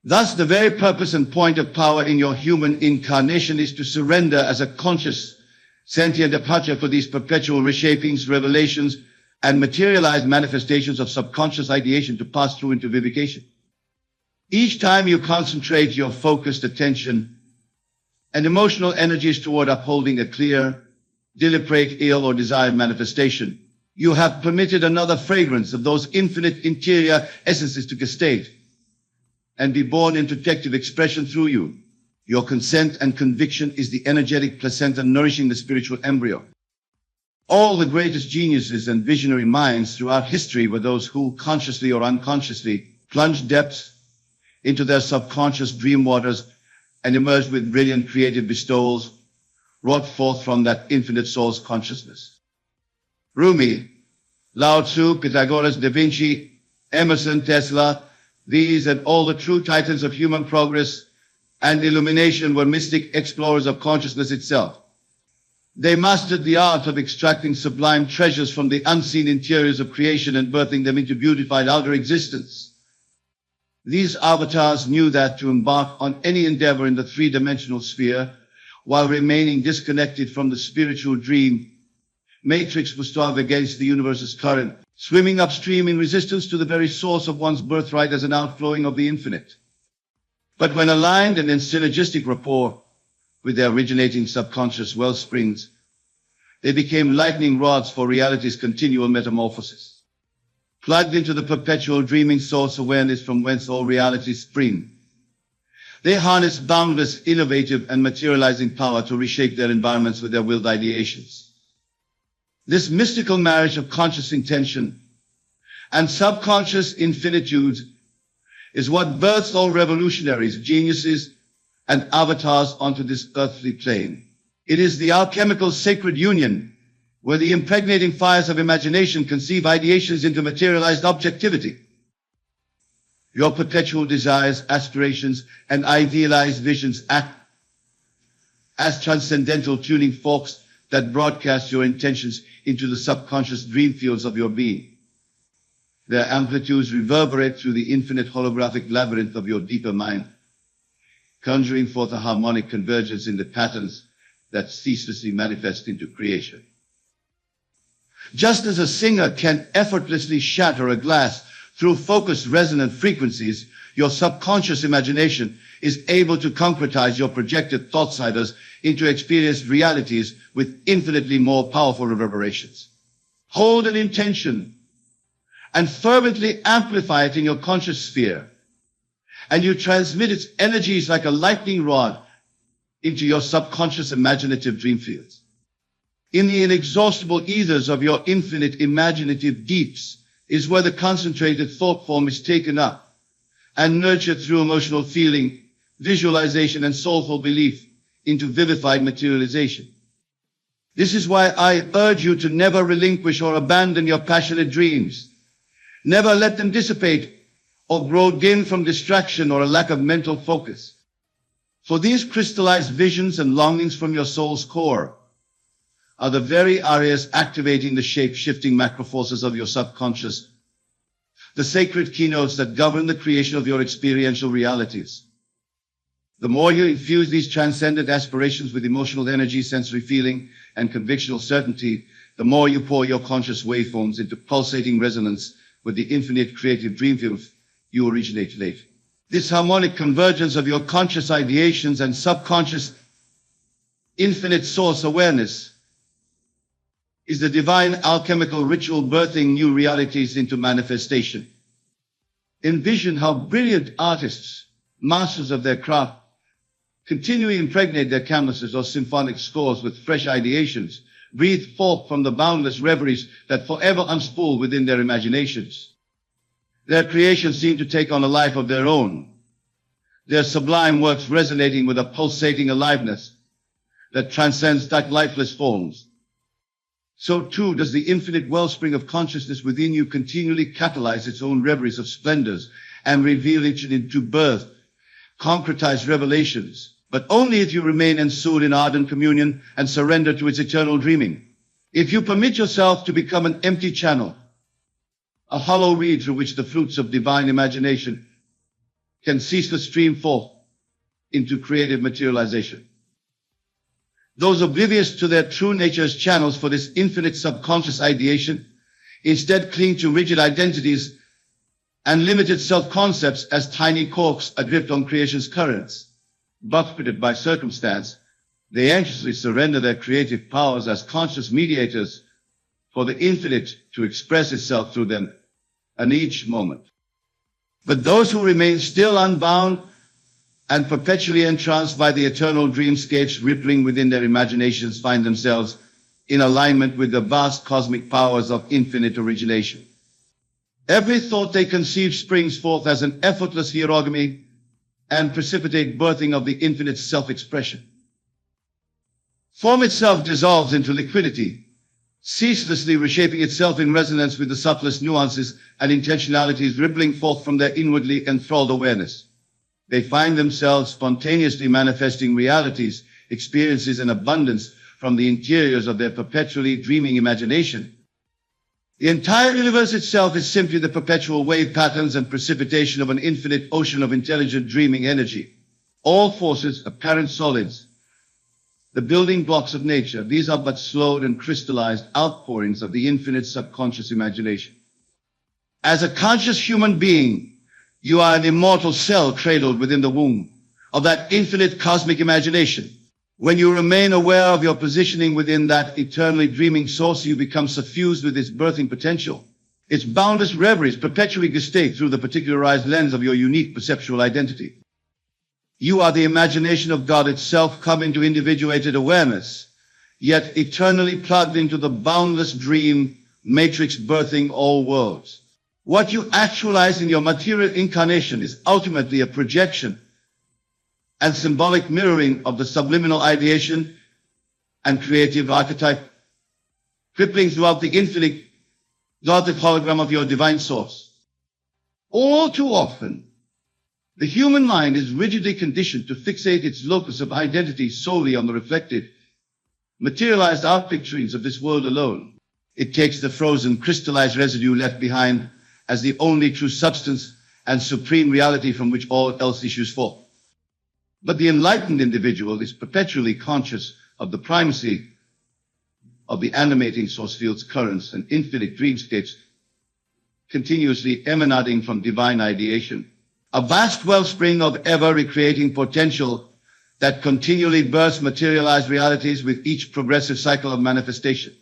Thus, the very purpose and point of power in your human incarnation is to surrender as a conscious, sentient departure for these perpetual reshapings, revelations, and materialized manifestations of subconscious ideation to pass through into vivification. Each time you concentrate your focused attention and emotional energies toward upholding a clear, deliberate, ill, or desired manifestation, you have permitted another fragrance of those infinite interior essences to gestate and be born in protective expression through you. Your consent and conviction is the energetic placenta nourishing the spiritual embryo. All the greatest geniuses and visionary minds throughout history were those who, consciously or unconsciously, plunged depths into their subconscious dream waters and emerged with brilliant creative bestowals wrought forth from that infinite soul's consciousness. Rumi, Lao Tzu, Pythagoras, Da Vinci, Emerson, Tesla, these and all the true titans of human progress and illumination were mystic explorers of consciousness itself. They mastered the art of extracting sublime treasures from the unseen interiors of creation and birthing them into beautified outer existence. These avatars knew that to embark on any endeavor in the three-dimensional sphere while remaining disconnected from the spiritual dream matrix was to have against the universe's current, swimming upstream in resistance to the very source of one's birthright as an outflowing of the infinite. But when aligned and in synergistic rapport with their originating subconscious well springs, they became lightning rods for reality's continual metamorphosis. Plugged into the perpetual dreaming source awareness from whence all realities spring, they harness boundless, innovative, and materializing power to reshape their environments with their willed ideations. This mystical marriage of conscious intention and subconscious infinitudes is what births all revolutionaries, geniuses, and avatars onto this earthly plane. It is the alchemical sacred union where the impregnating fires of imagination conceive ideations into materialized objectivity. Your perpetual desires, aspirations, and idealized visions act as transcendental tuning forks that broadcast your intentions into the subconscious dream fields of your being. Their amplitudes reverberate through the infinite holographic labyrinth of your deeper mind, conjuring forth a harmonic convergence in the patterns that ceaselessly manifest into creation. Just as a singer can effortlessly shatter a glass through focused resonant frequencies, your subconscious imagination is able to concretize your projected thought sliders into experienced realities with infinitely more powerful reverberations. Hold an intention and fervently amplify it in your conscious sphere, and you transmit its energies like a lightning rod into your subconscious imaginative dream fields. In the inexhaustible ethers of your infinite imaginative deeps is where the concentrated thought form is taken up and nurtured through emotional feeling, visualization, and soulful belief into vivified materialization. This is why I urge you to never relinquish or abandon your passionate dreams. Never let them dissipate or grow dim from distraction or a lack of mental focus. For these crystallized visions and longings from your soul's core are the very areas activating the shape-shifting macro forces of your subconscious, the sacred keynotes that govern the creation of your experiential realities. The more you infuse these transcendent aspirations with emotional energy, sensory feeling, and convictional certainty, the more you pour your conscious waveforms into pulsating resonance with the infinite creative dream field you originate late. This harmonic convergence of your conscious ideations and subconscious infinite source awareness is the divine alchemical ritual birthing new realities into manifestation. Envision how brilliant artists, masters of their craft, continually impregnate their canvases or symphonic scores with fresh ideations, breathe forth from the boundless reveries that forever unspool within their imaginations. Their creations seem to take on a life of their own, their sublime works resonating with a pulsating aliveness that transcends that lifeless forms. So too does the infinite wellspring of consciousness within you continually catalyze its own reveries of splendors and reveal it into birth, concretized revelations, but only if you remain ensouled in ardent communion and surrender to its eternal dreaming. If you permit yourself to become an empty channel, a hollow reed through which the fruits of divine imagination can ceaseless stream forth into creative materialization. Those oblivious to their true nature's channels for this infinite subconscious ideation instead cling to rigid identities and limited self-concepts as tiny corks adrift on creation's currents. Buffeted by circumstance, they anxiously surrender their creative powers as conscious mediators for the infinite to express itself through them in each moment. But those who remain still unbound and perpetually entranced by the eternal dreamscapes rippling within their imaginations find themselves in alignment with the vast cosmic powers of infinite origination. Every thought they conceive springs forth as an effortless hierogamy and precipitate birthing of the infinite self-expression. Form itself dissolves into liquidity, ceaselessly reshaping itself in resonance with the subtlest nuances and intentionalities rippling forth from their inwardly enthralled awareness. They find themselves spontaneously manifesting realities, experiences, and abundance from the interiors of their perpetually dreaming imagination. The entire universe itself is simply the perpetual wave patterns and precipitation of an infinite ocean of intelligent dreaming energy. All forces, apparent solids, the building blocks of nature, these are but slowed and crystallized outpourings of the infinite subconscious imagination. As a conscious human being, you are an immortal cell cradled within the womb of that infinite cosmic imagination. When you remain aware of your positioning within that eternally dreaming source, you become suffused with its birthing potential. Its boundless reveries perpetually gestate through the particularized lens of your unique perceptual identity. You are the imagination of God itself come into individuated awareness, yet eternally plugged into the boundless dream matrix birthing all worlds. What you actualize in your material incarnation is ultimately a projection and symbolic mirroring of the subliminal ideation and creative archetype, crippling throughout the infinite, Goddard hologram of your divine source. All too often, the human mind is rigidly conditioned to fixate its locus of identity solely on the reflected, materialized outpicturings of this world alone. It takes the frozen, crystallized residue left behind as the only true substance and supreme reality from which all else issues forth. But the enlightened individual is perpetually conscious of the primacy of the animating source field's currents and infinite dreamscapes continuously emanating from divine ideation, a vast wellspring of ever-recreating potential that continually bursts materialized realities with each progressive cycle of manifestation.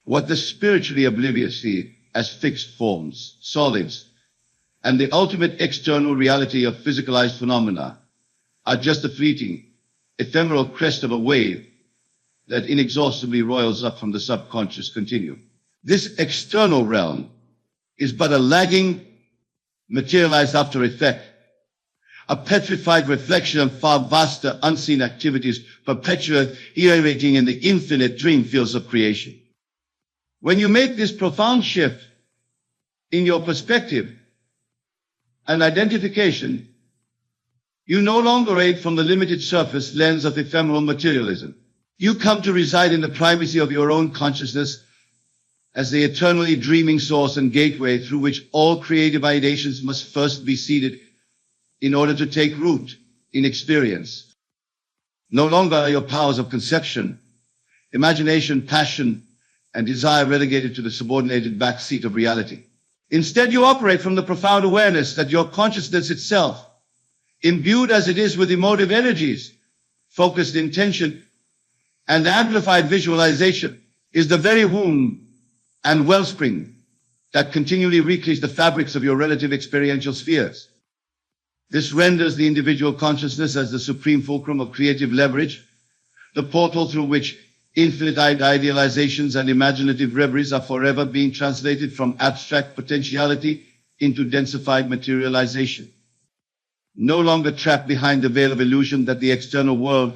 What the spiritually oblivious see as fixed forms, solids, and the ultimate external reality of physicalized phenomena are just a fleeting, ephemeral crest of a wave that inexhaustibly roils up from the subconscious continuum. This external realm is but a lagging, materialized after effect, a petrified reflection of far vaster unseen activities perpetuating in the infinite dream fields of creation. When you make this profound shift in your perspective and identification, you no longer aid from the limited surface lens of ephemeral materialism. You come to reside in the primacy of your own consciousness as the eternally dreaming source and gateway through which all creative ideations must first be seeded in order to take root in experience. No longer are your powers of conception, imagination, passion, and desire relegated to the subordinated backseat of reality. Instead, you operate from the profound awareness that your consciousness itself, imbued as it is with emotive energies, focused intention, and amplified visualization, is the very womb and wellspring that continually recreates the fabrics of your relative experiential spheres. This renders the individual consciousness as the supreme fulcrum of creative leverage, the portal through which infinite idealizations and imaginative reveries are forever being translated from abstract potentiality into densified materialization. No longer trapped behind the veil of illusion that the external world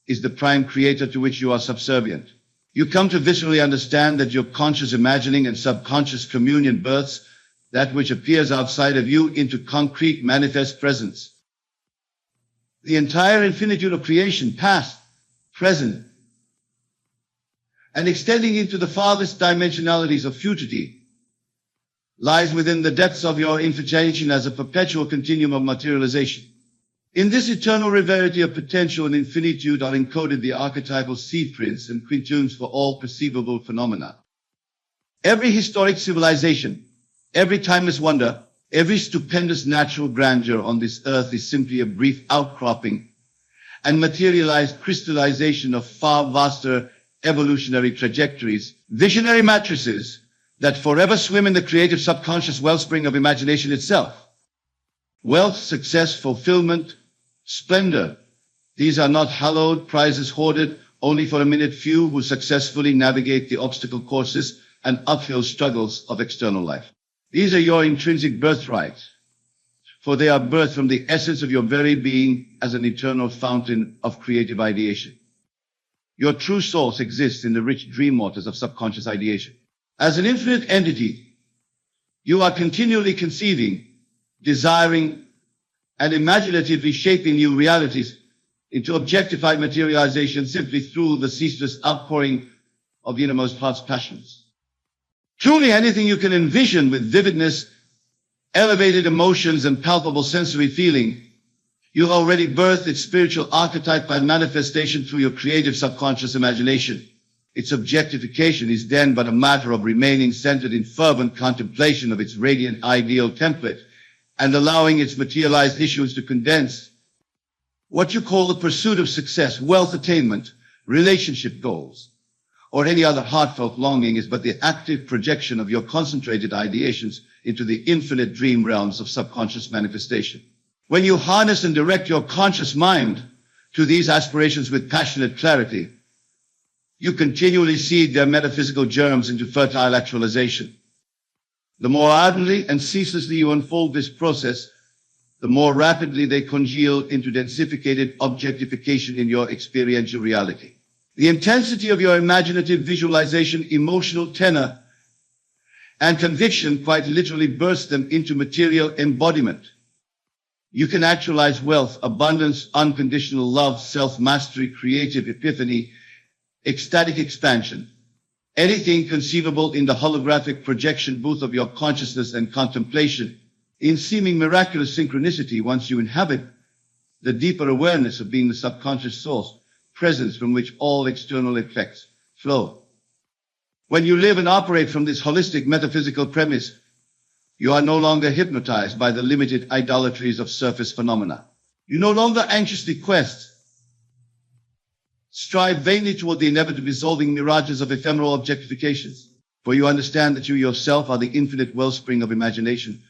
is the prime creator to which you are subservient. You come to viscerally understand that your conscious imagining and subconscious communion births that which appears outside of you into concrete manifest presence. The entire infinitude of creation, past, present, and extending into the farthest dimensionalities of futurity, lies within the depths of your infinitude as a perpetual continuum of materialization. In this eternal rarity of potential and infinitude are encoded the archetypal seed prints and quintunes for all perceivable phenomena. Every historic civilization, every timeless wonder, every stupendous natural grandeur on this earth is simply a brief outcropping and materialized crystallization of far vaster evolutionary trajectories, visionary matrices that forever swim in the creative subconscious wellspring of imagination itself. Wealth, success, fulfillment, splendor, these are not hallowed prizes hoarded only for a minute few who successfully navigate the obstacle courses and uphill struggles of external life. These are your intrinsic birthrights, for they are birthed from the essence of your very being as an eternal fountain of creative ideation. Your true source exists in the rich dream waters of subconscious ideation. As an infinite entity, you are continually conceiving, desiring, and imaginatively shaping new realities into objectified materialization simply through the ceaseless outpouring of the innermost heart's passions. Truly anything you can envision with vividness, elevated emotions, and palpable sensory feeling, you already birthed its spiritual archetype by manifestation through your creative subconscious imagination. Its objectification is then but a matter of remaining centered in fervent contemplation of its radiant ideal template and allowing its materialized issues to condense. What you call the pursuit of success, wealth attainment, relationship goals, or any other heartfelt longing is but the active projection of your concentrated ideations into the infinite dream realms of subconscious manifestation. When you harness and direct your conscious mind to these aspirations with passionate clarity, you continually seed their metaphysical germs into fertile actualization. The more ardently and ceaselessly you unfold this process, the more rapidly they congeal into densificated objectification in your experiential reality. The intensity of your imaginative visualization, emotional tenor, and conviction quite literally bursts them into material embodiment. You can actualize wealth, abundance, unconditional love, self-mastery, creative epiphany, ecstatic expansion. Anything conceivable in the holographic projection booth of your consciousness and contemplation, in seeming miraculous synchronicity once you inhabit the deeper awareness of being the subconscious source, presence from which all external effects flow. When you live and operate from this holistic metaphysical premise, you are no longer hypnotized by the limited idolatries of surface phenomena. You no longer anxiously strive vainly toward the inevitable dissolving mirages of ephemeral objectifications, for you understand that you yourself are the infinite wellspring of imagination,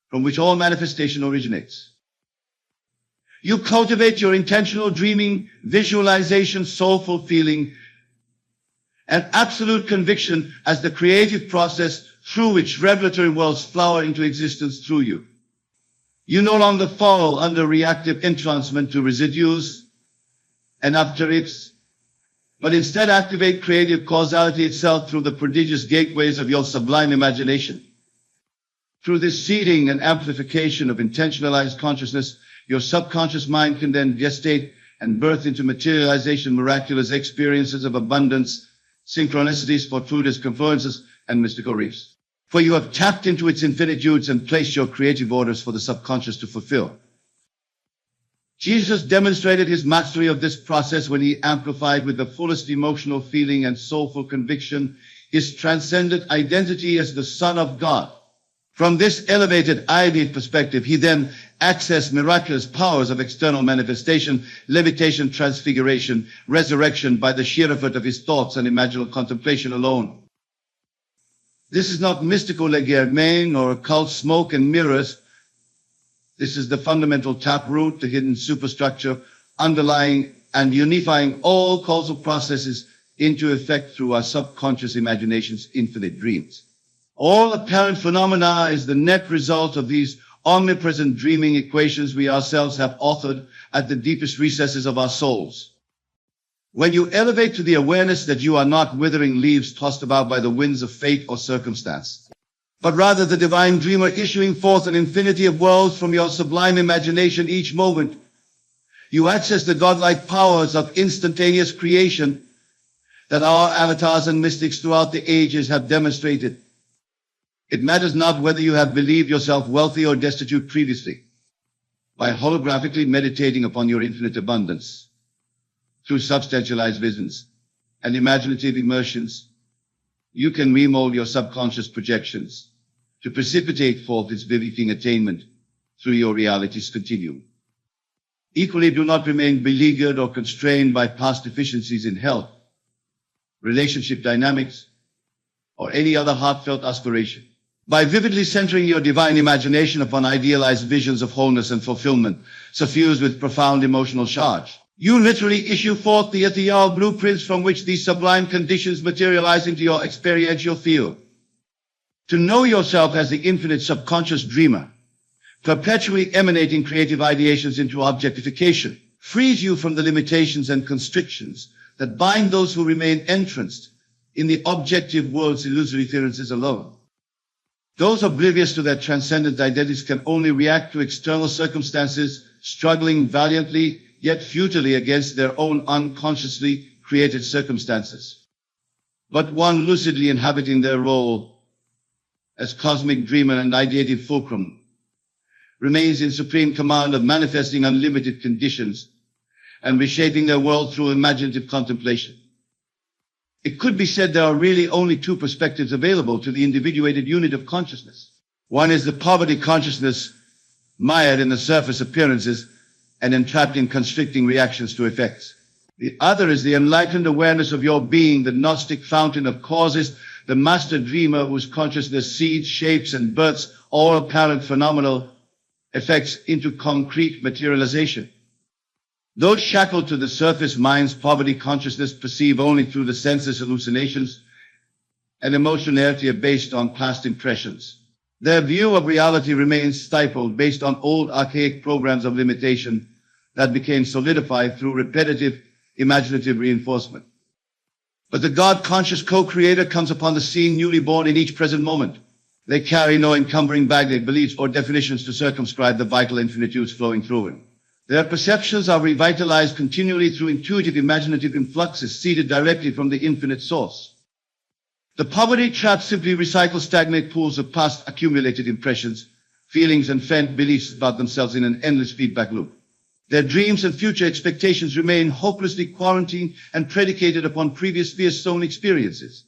from which all manifestation originates. You cultivate your intentional dreaming, visualization, soulful feeling, and absolute conviction as the creative process through which revelatory worlds flower into existence through you. You no longer fall under reactive entrancement to residues and after-ifs, but instead activate creative causality itself through the prodigious gateways of your sublime imagination. Through this seeding and amplification of intentionalized consciousness, your subconscious mind can then gestate and birth into materialization miraculous experiences of abundance, synchronicities, fortuitous confluences, and mystical reefs. For you have tapped into its infinitudes and placed your creative orders for the subconscious to fulfill. Jesus demonstrated his mastery of this process when he amplified with the fullest emotional feeling and soulful conviction his transcendent identity as the Son of God. From this elevated ideal perspective, he then accessed miraculous powers of external manifestation, levitation, transfiguration, resurrection by the sheer effort of his thoughts and imaginal contemplation alone. This is not mystical legerdemain or occult smoke and mirrors. This is the fundamental taproot, the hidden superstructure, underlying and unifying all causal processes into effect through our subconscious imagination's infinite dreams. All apparent phenomena is the net result of these omnipresent dreaming equations we ourselves have authored at the deepest recesses of our souls. When you elevate to the awareness that you are not withering leaves tossed about by the winds of fate or circumstance, but rather the divine dreamer issuing forth an infinity of worlds from your sublime imagination each moment, you access the godlike powers of instantaneous creation that our avatars and mystics throughout the ages have demonstrated. It matters not whether you have believed yourself wealthy or destitute previously. By holographically meditating upon your infinite abundance, through substantialized visions and imaginative immersions, you can remold your subconscious projections to precipitate forth its vivifying attainment through your reality's continuum. Equally, do not remain beleaguered or constrained by past deficiencies in health, relationship dynamics, or any other heartfelt aspiration. By vividly centering your divine imagination upon idealized visions of wholeness and fulfillment, suffused with profound emotional charge, you literally issue forth the ethereal blueprints from which these sublime conditions materialize into your experiential field. To know yourself as the infinite subconscious dreamer, perpetually emanating creative ideations into objectification, frees you from the limitations and constrictions that bind those who remain entranced in the objective world's illusory appearances alone. Those oblivious to their transcendent identities can only react to external circumstances, struggling valiantly yet futilely against their own unconsciously created circumstances. But one lucidly inhabiting their role as cosmic dreamer and ideative fulcrum remains in supreme command of manifesting unlimited conditions and reshaping their world through imaginative contemplation. It could be said there are really only two perspectives available to the individuated unit of consciousness. One is the poverty consciousness, mired in the surface appearances and entrapped in constricting reactions to effects. The other is the enlightened awareness of your being, the Gnostic fountain of causes, the master dreamer whose consciousness seeds, shapes, and births all apparent phenomenal effects into concrete materialization. Those shackled to the surface mind's poverty consciousness perceive only through the senses hallucinations and emotionality are based on past impressions. Their view of reality remains stifled based on old archaic programs of limitation that became solidified through repetitive imaginative reinforcement. But the God-conscious co-creator comes upon the scene newly born in each present moment. They carry no encumbering baggage, beliefs, or definitions to circumscribe the vital infinitudes flowing through him. Their perceptions are revitalized continually through intuitive imaginative influxes seeded directly from the infinite source. The poverty-trapped simply recycle stagnant pools of past accumulated impressions, feelings, and faint beliefs about themselves in an endless feedback loop. Their dreams and future expectations remain hopelessly quarantined and predicated upon previous fear-sown experiences.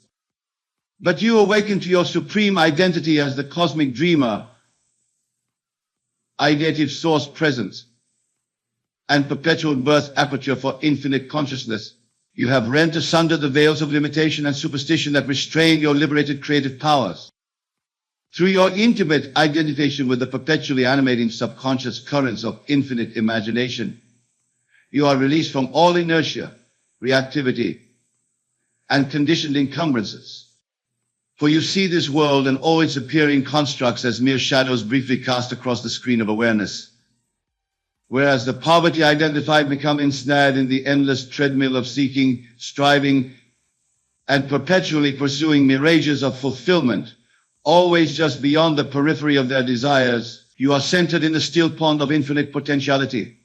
But you awaken to your supreme identity as the cosmic dreamer, ideative source presence, and perpetual birth aperture for infinite consciousness. You have rent asunder the veils of limitation and superstition that restrain your liberated creative powers. Through your intimate identification with the perpetually animating subconscious currents of infinite imagination, you are released from all inertia, reactivity, and conditioned encumbrances. For you see this world and all its appearing constructs as mere shadows briefly cast across the screen of awareness. Whereas the poverty identified become ensnared in the endless treadmill of seeking, striving, and perpetually pursuing mirages of fulfillment, always just beyond the periphery of their desires, you are centered in the still pond of infinite potentiality.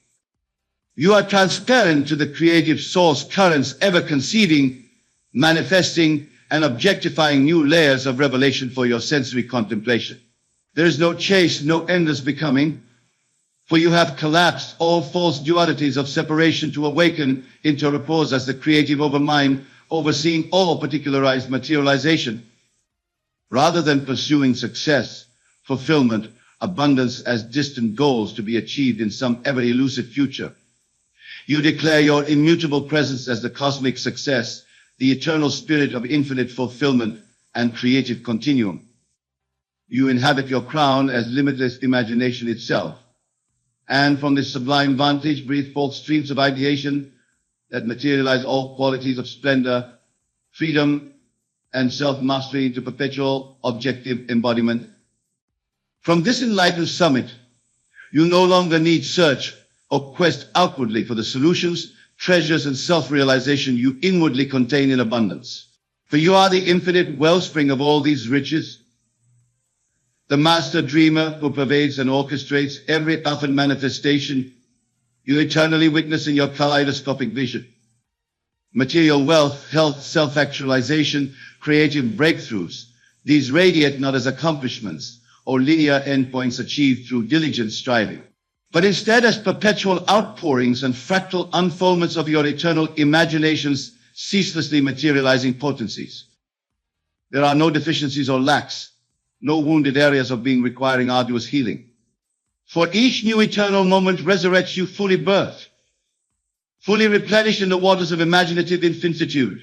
You are transparent to the creative source currents ever conceiving, manifesting, and objectifying new layers of revelation for your sensory contemplation. There is no chase, no endless becoming, for you have collapsed all false dualities of separation to awaken into repose as the creative overmind, overseeing all particularized materialization. Rather than pursuing success, fulfillment, abundance as distant goals to be achieved in some ever-elusive future, you declare your immutable presence as the cosmic success, the eternal spirit of infinite fulfillment and creative continuum. You inhabit your crown as limitless imagination itself, and from this sublime vantage breathe forth streams of ideation that materialize all qualities of splendor, freedom, and self-mastery into perpetual objective embodiment. From this enlightened summit, you no longer need search or quest outwardly for the solutions, treasures, and self-realization you inwardly contain in abundance. For you are the infinite wellspring of all these riches, the master dreamer who pervades and orchestrates every elfin manifestation you eternally witness in your kaleidoscopic vision. Material wealth, health, self-actualization, creative breakthroughs, these radiate not as accomplishments or linear endpoints achieved through diligent striving, but instead as perpetual outpourings and fractal unfoldments of your eternal imagination's ceaselessly materializing potencies. There are no deficiencies or lacks, no wounded areas of being requiring arduous healing. For each new eternal moment resurrects you fully birthed, fully replenished in the waters of imaginative infinitude.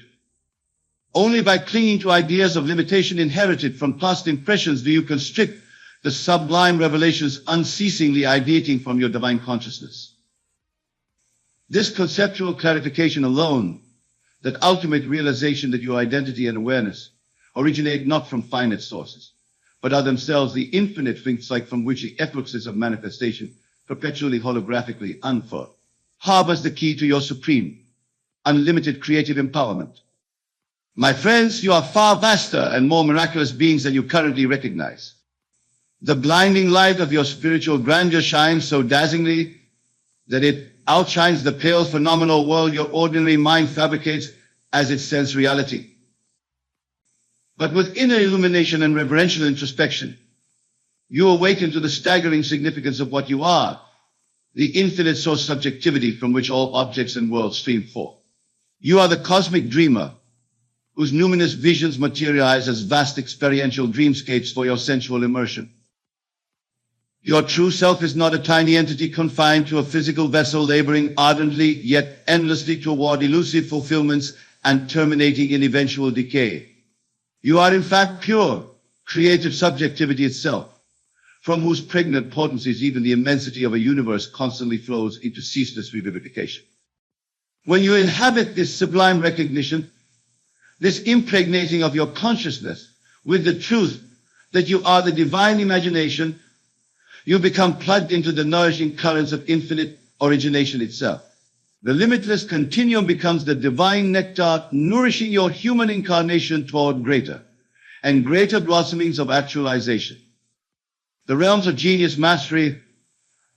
Only by clinging to ideas of limitation inherited from past impressions do you constrict the sublime revelations unceasingly ideating from your divine consciousness. This conceptual clarification alone, that ultimate realization that your identity and awareness originate not from finite sources, but are themselves the infinite things like from which the effluxes of manifestation perpetually holographically unfurl, harbors the key to your supreme, unlimited creative empowerment. My friends, you are far vaster and more miraculous beings than you currently recognize. The blinding light of your spiritual grandeur shines so dazzlingly that it outshines the pale phenomenal world your ordinary mind fabricates as its sense reality. But with inner illumination and reverential introspection, you awaken to the staggering significance of what you are, the infinite source subjectivity from which all objects and worlds stream forth. You are the cosmic dreamer, whose numinous visions materialize as vast experiential dreamscapes for your sensual immersion. Your true self is not a tiny entity confined to a physical vessel laboring ardently yet endlessly toward elusive fulfillments and terminating in eventual decay. You are in fact pure, creative subjectivity itself, from whose pregnant potencies even the immensity of a universe constantly flows into ceaseless revivification. When you inhabit this sublime recognition, this impregnating of your consciousness with the truth that you are the divine imagination, you become plugged into the nourishing currents of infinite origination itself. The limitless continuum becomes the divine nectar nourishing your human incarnation toward greater and greater blossomings of actualization. The realms of genius mastery,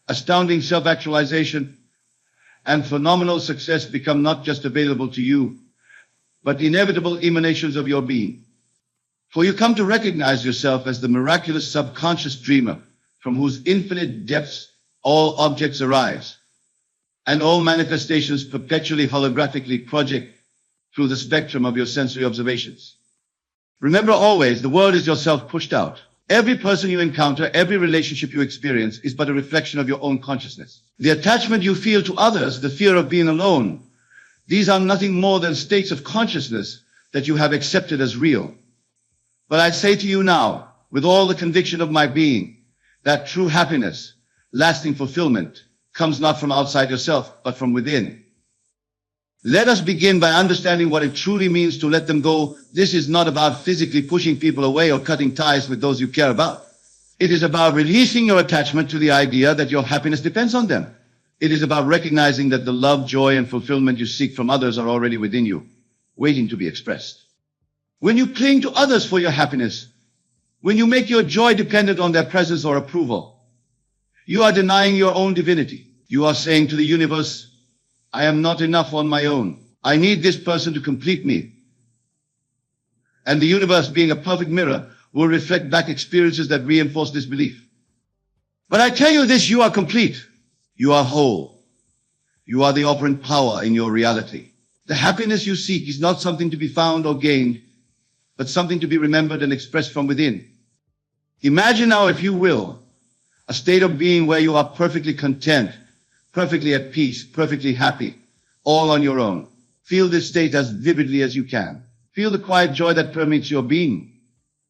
astounding self-actualization, and phenomenal success become not just available to you, but inevitable emanations of your being. For you come to recognize yourself as the miraculous subconscious dreamer from whose infinite depths all objects arise, and all manifestations perpetually holographically project through the spectrum of your sensory observations. Remember always, the world is yourself pushed out. Every person you encounter, every relationship you experience is but a reflection of your own consciousness. The attachment you feel to others, the fear of being alone, these are nothing more than states of consciousness that you have accepted as real. But I say to you now, with all the conviction of my being, that true happiness, lasting fulfillment, comes not from outside yourself, but from within. Let us begin by understanding what it truly means to let them go. This is not about physically pushing people away or cutting ties with those you care about. It is about releasing your attachment to the idea that your happiness depends on them. It is about recognizing that the love, joy, and fulfillment you seek from others are already within you, waiting to be expressed. When you cling to others for your happiness, when you make your joy dependent on their presence or approval, you are denying your own divinity. You are saying to the universe, I am not enough on my own. I need this person to complete me. And the universe, being a perfect mirror, will reflect back experiences that reinforce this belief. But I tell you this, you are complete. You are whole. You are the operant power in your reality. The happiness you seek is not something to be found or gained, but something to be remembered and expressed from within. Imagine now, if you will, a state of being where you are perfectly content, perfectly at peace, perfectly happy, all on your own. Feel this state as vividly as you can. Feel the quiet joy that permeates your being,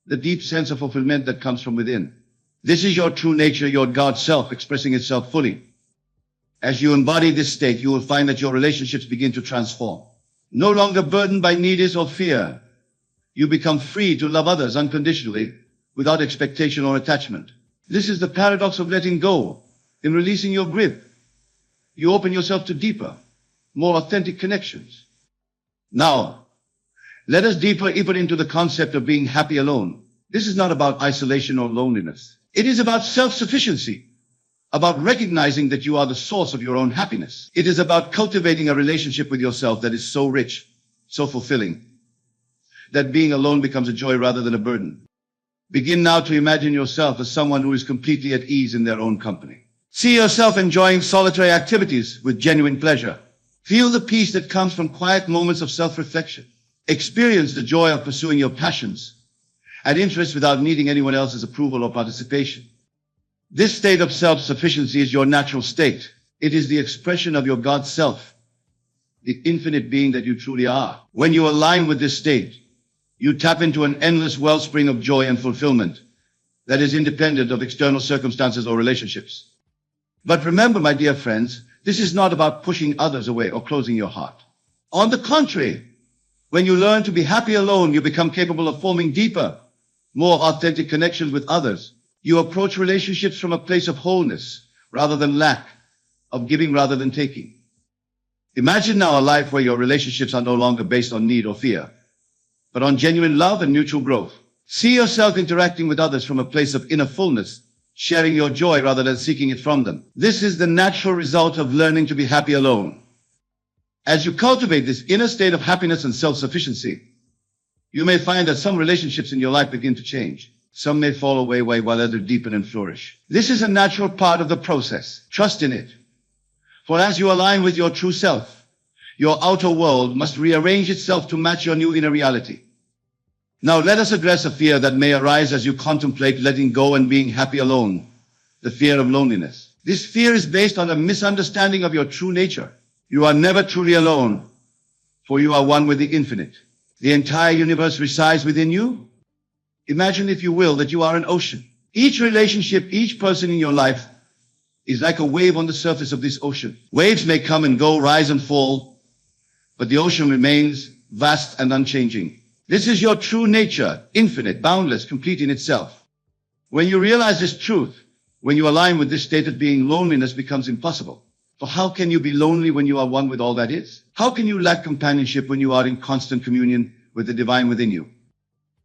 the deep sense of fulfillment that comes from within. This is your true nature, your God self expressing itself fully. As you embody this state, you will find that your relationships begin to transform. No longer burdened by needs or fear, you become free to love others unconditionally, without expectation or attachment. This is the paradox of letting go. In releasing your grip, you open yourself to deeper, more authentic connections. Now, let us deeper into the concept of being happy alone. This is not about isolation or loneliness. It is about self-sufficiency, about recognizing that you are the source of your own happiness. It is about cultivating a relationship with yourself that is so rich, so fulfilling, that being alone becomes a joy rather than a burden. Begin now to imagine yourself as someone who is completely at ease in their own company. See yourself enjoying solitary activities with genuine pleasure. Feel the peace that comes from quiet moments of self-reflection. Experience the joy of pursuing your passions and interests without needing anyone else's approval or participation. This state of self-sufficiency is your natural state. It is the expression of your God self, the infinite being that you truly are. When you align with this state, you tap into an endless wellspring of joy and fulfillment that is independent of external circumstances or relationships. But remember, my dear friends, this is not about pushing others away or closing your heart. On the contrary, when you learn to be happy alone, you become capable of forming deeper, more authentic connections with others. You approach relationships from a place of wholeness rather than lack, of giving rather than taking. Imagine now a life where your relationships are no longer based on need or fear, but on genuine love and mutual growth. See yourself interacting with others from a place of inner fullness, sharing your joy rather than seeking it from them. This is the natural result of learning to be happy alone. As you cultivate this inner state of happiness and self-sufficiency, you may find that some relationships in your life begin to change. Some may fall away while others deepen and flourish. This is a natural part of the process. Trust in it. For as you align with your true self, your outer world must rearrange itself to match your new inner reality. Now let us address a fear that may arise as you contemplate letting go and being happy alone, the fear of loneliness. This fear is based on a misunderstanding of your true nature. You are never truly alone, for you are one with the infinite. The entire universe resides within you. Imagine, if you will, that you are an ocean. Each relationship, each person in your life is like a wave on the surface of this ocean. Waves may come and go, rise and fall, but the ocean remains vast and unchanging. This is your true nature, infinite, boundless, complete in itself. When you realize this truth, when you align with this state of being, loneliness becomes impossible. For how can you be lonely when you are one with all that is? How can you lack companionship when you are in constant communion with the divine within you?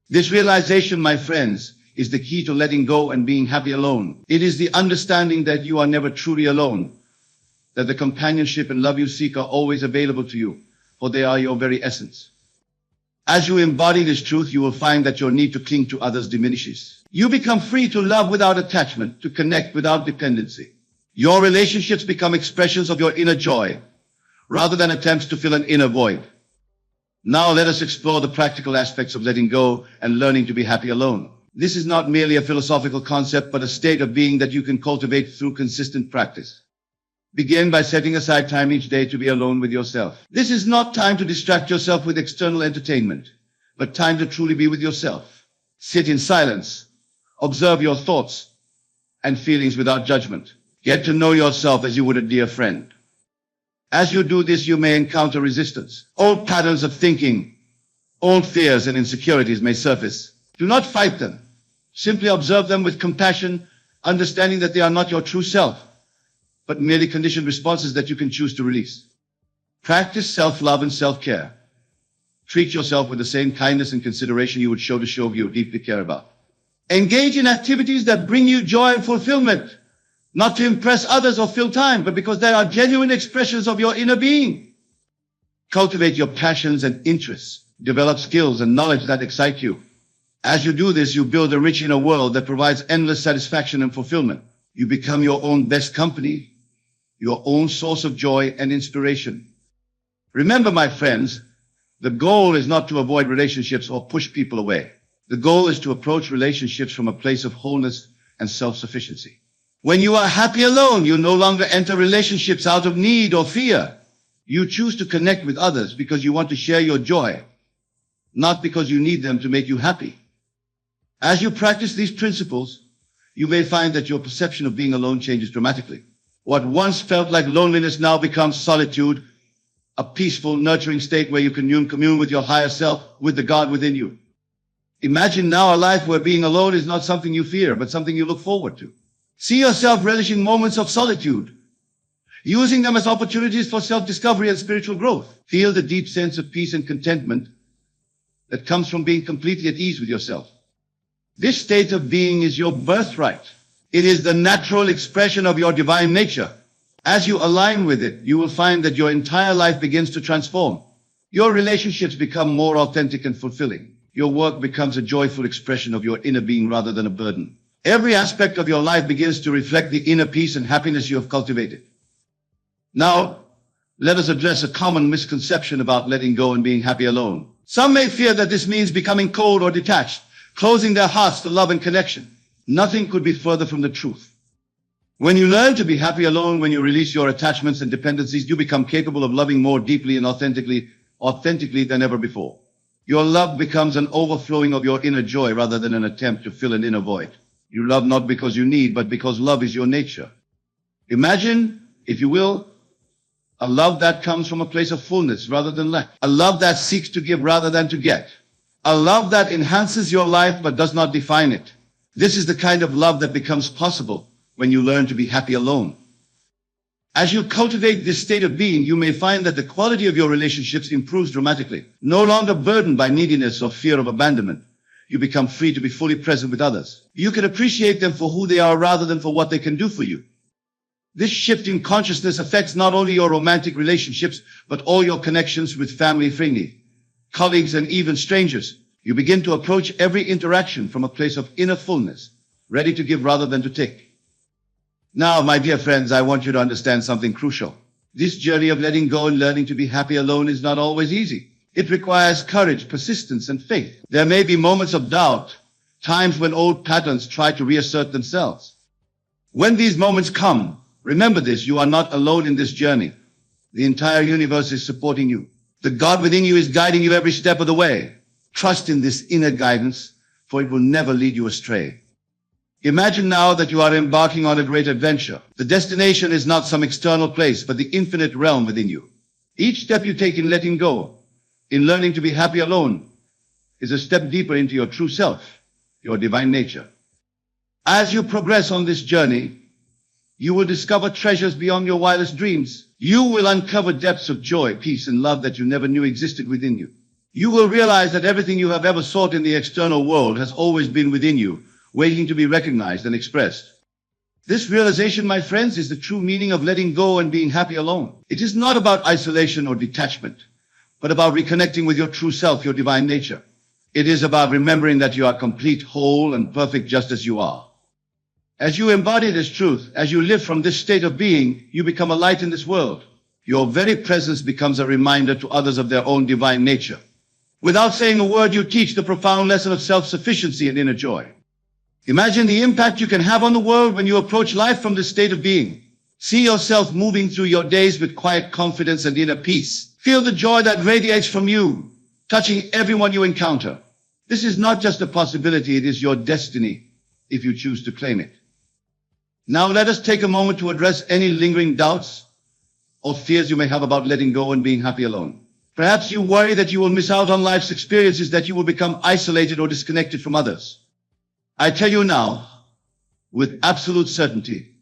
This realization, my friends, is the key to letting go and being happy alone. It is the understanding that you are never truly alone, that the companionship and love you seek are always available to you, for they are your very essence. As you embody this truth, you will find that your need to cling to others diminishes. You become free to love without attachment, to connect without dependency. Your relationships become expressions of your inner joy, rather than attempts to fill an inner void. Now let us explore the practical aspects of letting go and learning to be happy alone. This is not merely a philosophical concept, but a state of being that you can cultivate through consistent practice. Begin by setting aside time each day to be alone with yourself. This is not time to distract yourself with external entertainment, but time to truly be with yourself. Sit in silence. Observe your thoughts and feelings without judgment. Get to know yourself as you would a dear friend. As you do this, you may encounter resistance. Old patterns of thinking, old fears and insecurities may surface. Do not fight them. Simply observe them with compassion, understanding that they are not your true self, but merely conditioned responses that you can choose to release. Practice self-love and self-care. Treat yourself with the same kindness and consideration you would show to show you deeply care about. Engage in activities that bring you joy and fulfillment, not to impress others or fill time, but because they are genuine expressions of your inner being. Cultivate your passions and interests. Develop skills and knowledge that excite you. As you do this, you build a rich inner world that provides endless satisfaction and fulfillment. You become your own best company, your own source of joy and inspiration. Remember, my friends, the goal is not to avoid relationships or push people away. The goal is to approach relationships from a place of wholeness and self-sufficiency. When you are happy alone, you no longer enter relationships out of need or fear. You choose to connect with others because you want to share your joy, not because you need them to make you happy. As you practice these principles, you may find that your perception of being alone changes dramatically. What once felt like loneliness now becomes solitude, a peaceful, nurturing state where you can commune with your higher self, with the God within you. Imagine now a life where being alone is not something you fear, but something you look forward to. See yourself relishing moments of solitude, using them as opportunities for self-discovery and spiritual growth. Feel the deep sense of peace and contentment that comes from being completely at ease with yourself. This state of being is your birthright. It is the natural expression of your divine nature. As you align with it, you will find that your entire life begins to transform. Your relationships become more authentic and fulfilling. Your work becomes a joyful expression of your inner being rather than a burden. Every aspect of your life begins to reflect the inner peace and happiness you have cultivated. Now, let us address a common misconception about letting go and being happy alone. Some may fear that this means becoming cold or detached, closing their hearts to love and connection. Nothing could be further from the truth. When you learn to be happy alone, when you release your attachments and dependencies, you become capable of loving more deeply and authentically than ever before. Your love becomes an overflowing of your inner joy rather than an attempt to fill an inner void. You love not because you need, but because love is your nature. Imagine, if you will, a love that comes from a place of fullness rather than lack. A love that seeks to give rather than to get. A love that enhances your life but does not define it. This is the kind of love that becomes possible when you learn to be happy alone. As you cultivate this state of being, you may find that the quality of your relationships improves dramatically. No longer burdened by neediness or fear of abandonment, you become free to be fully present with others. You can appreciate them for who they are rather than for what they can do for you. This shift in consciousness affects not only your romantic relationships, but all your connections with family, friends, colleagues, and even strangers. You begin to approach every interaction from a place of inner fullness, ready to give rather than to take. Now, my dear friends, I want you to understand something crucial. This journey of letting go and learning to be happy alone is not always easy. It requires courage, persistence, and faith. There may be moments of doubt, times when old patterns try to reassert themselves. When these moments come, remember this: you are not alone in this journey. The entire universe is supporting you. The God within you is guiding you every step of the way. Trust in this inner guidance, for it will never lead you astray. Imagine now that you are embarking on a great adventure. The destination is not some external place, but the infinite realm within you. Each step you take in letting go, in learning to be happy alone, is a step deeper into your true self, your divine nature. As you progress on this journey, You will discover treasures beyond your wildest dreams. You will uncover depths of joy, peace, and love that you never knew existed within you. You will realize that everything you have ever sought in the external world has always been within you, waiting to be recognized and expressed. This realization, my friends, is the true meaning of letting go and being happy alone. It is not about isolation or detachment, but about reconnecting with your true self, your divine nature. It is about remembering that you are complete, whole, and perfect just as you are. As you embody this truth, as you live from this state of being, you become a light in this world. Your very presence becomes a reminder to others of their own divine nature. Without saying a word, you teach the profound lesson of self-sufficiency and inner joy. Imagine the impact you can have on the world when you approach life from this state of being. See yourself moving through your days with quiet confidence and inner peace. Feel the joy that radiates from you, touching everyone you encounter. This is not just a possibility, it is your destiny, if you choose to claim it. Now let us take a moment to address any lingering doubts or fears you may have about letting go and being happy alone. Perhaps you worry that you will miss out on life's experiences, that you will become isolated or disconnected from others. I tell you now, with absolute certainty,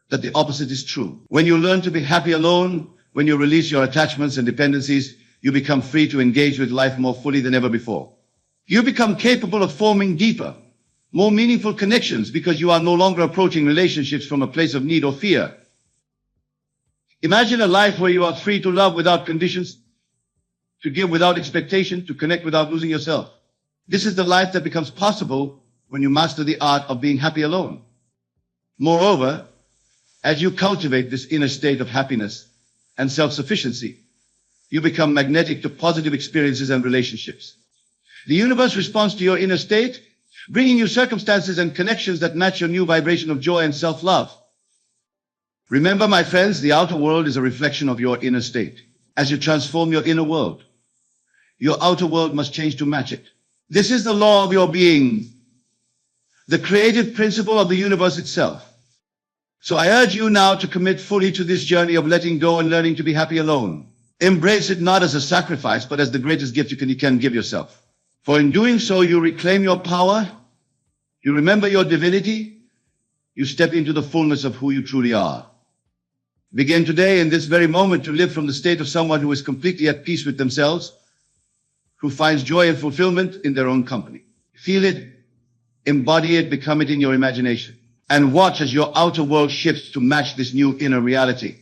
that the opposite is true. When you learn to be happy alone, when you release your attachments and dependencies, you become free to engage with life more fully than ever before. You become capable of forming deeper, more meaningful connections because you are no longer approaching relationships from a place of need or fear. Imagine a life where you are free to love without conditions, to give without expectation, to connect without losing yourself. This is the life that becomes possible when you master the art of being happy alone. Moreover, as you cultivate this inner state of happiness and self-sufficiency, you become magnetic to positive experiences and relationships. The universe responds to your inner state, bringing you circumstances and connections that match your new vibration of joy and self-love. Remember, my friends, the outer world is a reflection of your inner state. As you transform your inner world, your outer world must change to match it. This is the law of your being, the creative principle of the universe itself. So I urge you now to commit fully to this journey of letting go and learning to be happy alone. Embrace it not as a sacrifice, but as the greatest gift you can give yourself. For in doing so, you reclaim your power, you remember your divinity, you step into the fullness of who you truly are. Begin today, in this very moment, to live from the state of someone who is completely at peace with themselves, who finds joy and fulfillment in their own company. Feel it, embody it, become it in your imagination, and watch as your outer world shifts to match this new inner reality.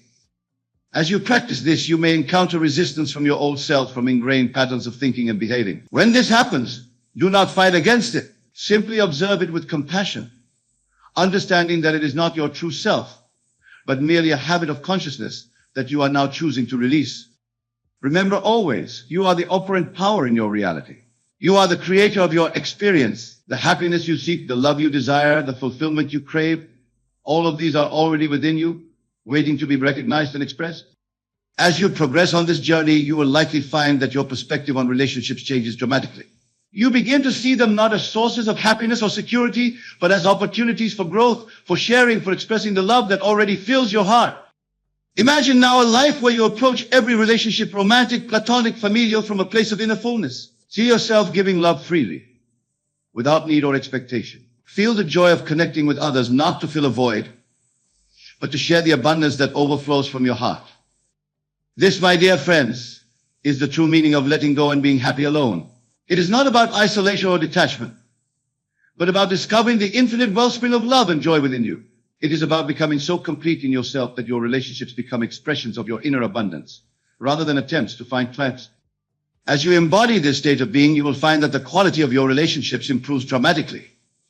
As you practice this, you may encounter resistance from your old self, from ingrained patterns of thinking and behaving. When this happens, do not fight against it. Simply observe it with compassion, understanding that it is not your true self, but merely a habit of consciousness that you are now choosing to release. Remember always, you are the operant power in your reality. You are the creator of your experience, the happiness you seek, the love you desire, the fulfillment you crave. All of these are already within you, waiting to be recognized and expressed. As you progress on this journey, you will likely find that your perspective on relationships changes dramatically. You begin to see them not as sources of happiness or security, but as opportunities for growth, for sharing, for expressing the love that already fills your heart. Imagine now a life where you approach every relationship, romantic, platonic, familial, from a place of inner fullness. See yourself giving love freely, without need or expectation. Feel the joy of connecting with others, not to fill a void, but to share the abundance that overflows from your heart. This, my dear friends, is the true meaning of letting go and being happy alone. It is not about isolation or detachment, but about discovering the infinite wellspring of love and joy within you. It is about becoming so complete in yourself that your relationships become expressions of your inner abundance, rather than attempts to find traps. As you embody this state of being, you will find that the quality of your relationships improves dramatically.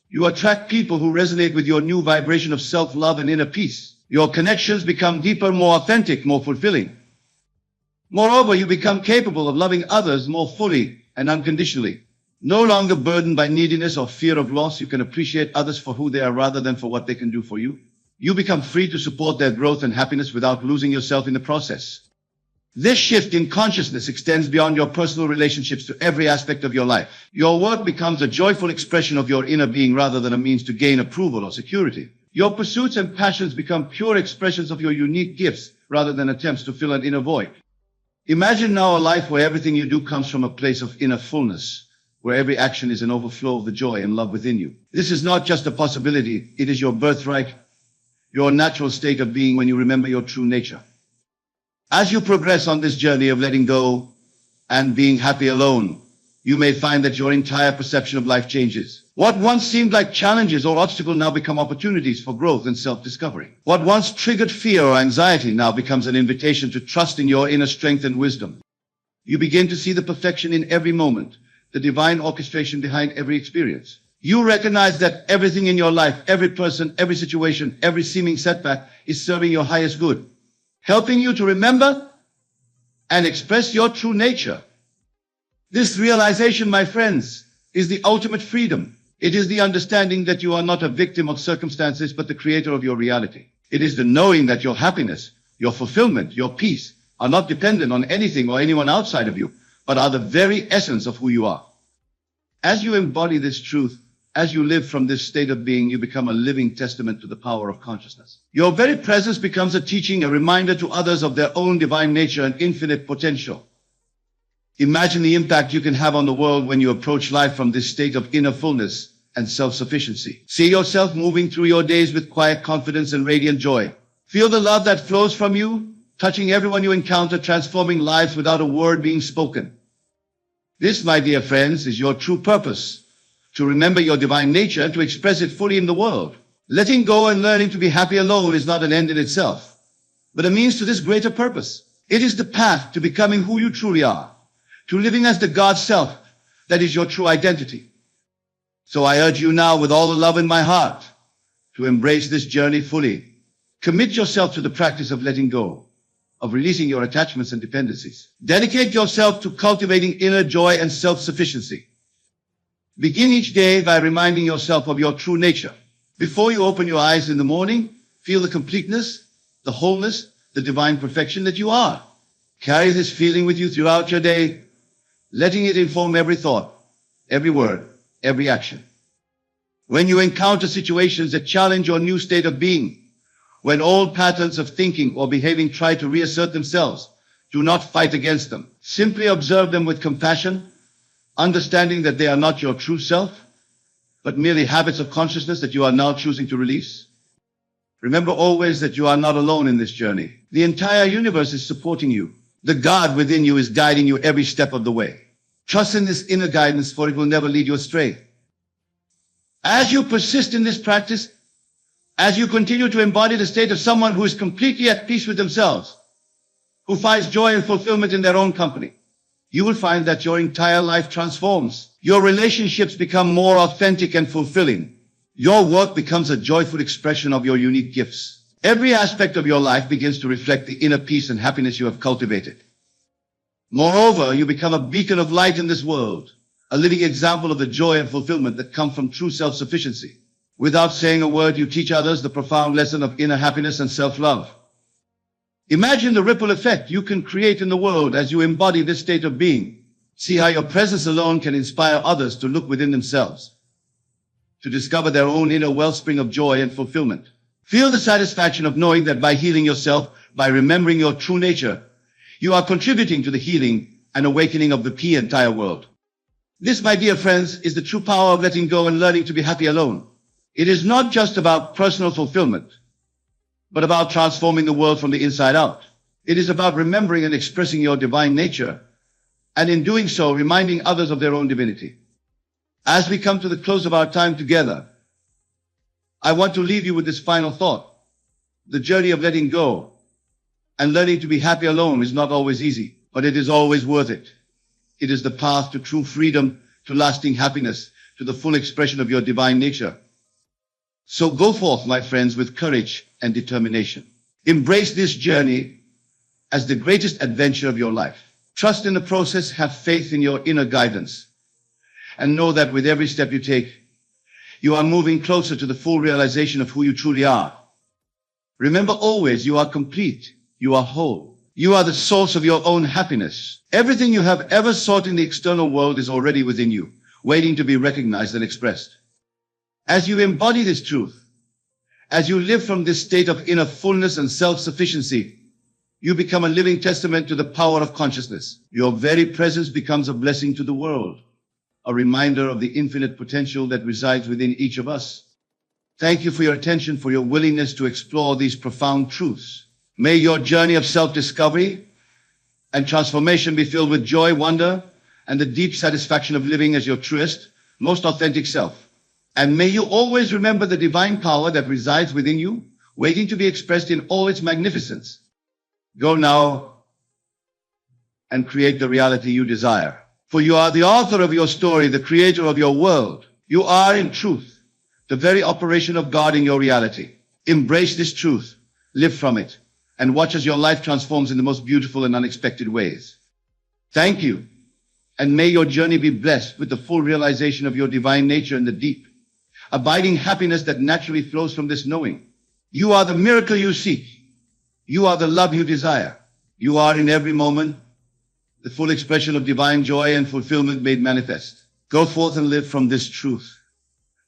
You attract people who resonate with your new vibration of self-love and inner peace. Your connections become deeper, more authentic, more fulfilling. Moreover, you become capable of loving others more fully and unconditionally. No longer burdened by neediness or fear of loss, you can appreciate others for who they are rather than for what they can do for you. You become free to support their growth and happiness without losing yourself in the process. This shift in consciousness extends beyond your personal relationships to every aspect of your life. Your work becomes a joyful expression of your inner being rather than a means to gain approval or security. Your pursuits and passions become pure expressions of your unique gifts rather than attempts to fill an inner void. Imagine now a life where everything you do comes from a place of inner fullness, where every action is an overflow of the joy and love within you. This is not just a possibility, it is your birthright, your natural state of being when you remember your true nature. As you progress on this journey of letting go and being happy alone, you may find that your entire perception of life changes. What once seemed like challenges or obstacles now become opportunities for growth and self-discovery. What once triggered fear or anxiety now becomes an invitation to trust in your inner strength and wisdom. You begin to see the perfection in every moment, the divine orchestration behind every experience. You recognize that everything in your life, every person, every situation, every seeming setback is serving your highest good, helping you to remember and express your true nature. This realization, my friends, is the ultimate freedom. It is the understanding that you are not a victim of circumstances, but the creator of your reality. It is the knowing that your happiness, your fulfillment, your peace are not dependent on anything or anyone outside of you, but are the very essence of who you are. As you embody this truth, as you live from this state of being, you become a living testament to the power of consciousness. Your very presence becomes a teaching, a reminder to others of their own divine nature and infinite potential. Imagine the impact you can have on the world when you approach life from this state of inner fullness and self-sufficiency. See yourself moving through your days with quiet confidence and radiant joy. Feel the love that flows from you, touching everyone you encounter, transforming lives without a word being spoken. This, my dear friends, is your true purpose, to remember your divine nature and to express it fully in the world. Letting go and learning to be happy alone is not an end in itself, but a means to this greater purpose. It is the path to becoming who you truly are, to living as the God self that is your true identity. So I urge you now, with all the love in my heart, to embrace this journey fully. Commit yourself to the practice of letting go, of releasing your attachments and dependencies. Dedicate yourself to cultivating inner joy and self-sufficiency. Begin each day by reminding yourself of your true nature. Before you open your eyes in the morning, feel the completeness, the wholeness, the divine perfection that you are. Carry this feeling with you throughout your day, letting it inform every thought, every word, every action. When you encounter situations that challenge your new state of being, when old patterns of thinking or behaving try to reassert themselves, do not fight against them. Simply observe them with compassion, understanding that they are not your true self, but merely habits of consciousness that you are now choosing to release. Remember always that you are not alone in this journey. The entire universe is supporting you. The God within you is guiding you every step of the way. Trust in this inner guidance, for it will never lead you astray. As you persist in this practice, as you continue to embody the state of someone who is completely at peace with themselves, who finds joy and fulfillment in their own company, you will find that your entire life transforms. Your relationships become more authentic and fulfilling. Your work becomes a joyful expression of your unique gifts. Every aspect of your life begins to reflect the inner peace and happiness you have cultivated. Moreover, you become a beacon of light in this world, a living example of the joy and fulfillment that come from true self-sufficiency. Without saying a word, you teach others the profound lesson of inner happiness and self-love. Imagine the ripple effect you can create in the world as you embody this state of being. See how your presence alone can inspire others to look within themselves, to discover their own inner wellspring of joy and fulfillment. Feel the satisfaction of knowing that by healing yourself, by remembering your true nature, you are contributing to the healing and awakening of the entire world. This, my dear friends, is the true power of letting go and learning to be happy alone. It is not just about personal fulfillment, but about transforming the world from the inside out. It is about remembering and expressing your divine nature, and in doing so, reminding others of their own divinity. As we come to the close of our time together, I want to leave you with this final thought. The journey of letting go and learning to be happy alone is not always easy, but it is always worth it. It is the path to true freedom, to lasting happiness, to the full expression of your divine nature. So go forth, my friends, with courage and determination. Embrace this journey as the greatest adventure of your life. Trust in the process, have faith in your inner guidance, and know that with every step you take, you are moving closer to the full realization of who you truly are. Remember always, you are complete, you are whole, you are the source of your own happiness. Everything you have ever sought in the external world is already within you, waiting to be recognized and expressed. As you embody this truth, as you live from this state of inner fullness and self-sufficiency, you become a living testament to the power of consciousness. Your very presence becomes a blessing to the world, a reminder of the infinite potential that resides within each of us. Thank you for your attention, for your willingness to explore these profound truths. May your journey of self-discovery and transformation be filled with joy, wonder, and the deep satisfaction of living as your truest, most authentic self. And may you always remember the divine power that resides within you, waiting to be expressed in all its magnificence. Go now and create the reality you desire. For you are the author of your story, the creator of your world. You are, in truth, the very operation of God in your reality. Embrace this truth, live from it, and watch as your life transforms in the most beautiful and unexpected ways. Thank you, and may your journey be blessed with the full realization of your divine nature and the deep, abiding happiness that naturally flows from this knowing. You are the miracle you seek. You are the love you desire. You are in every moment the full expression of divine joy and fulfillment made manifest. Go forth and live from this truth,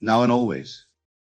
now and always.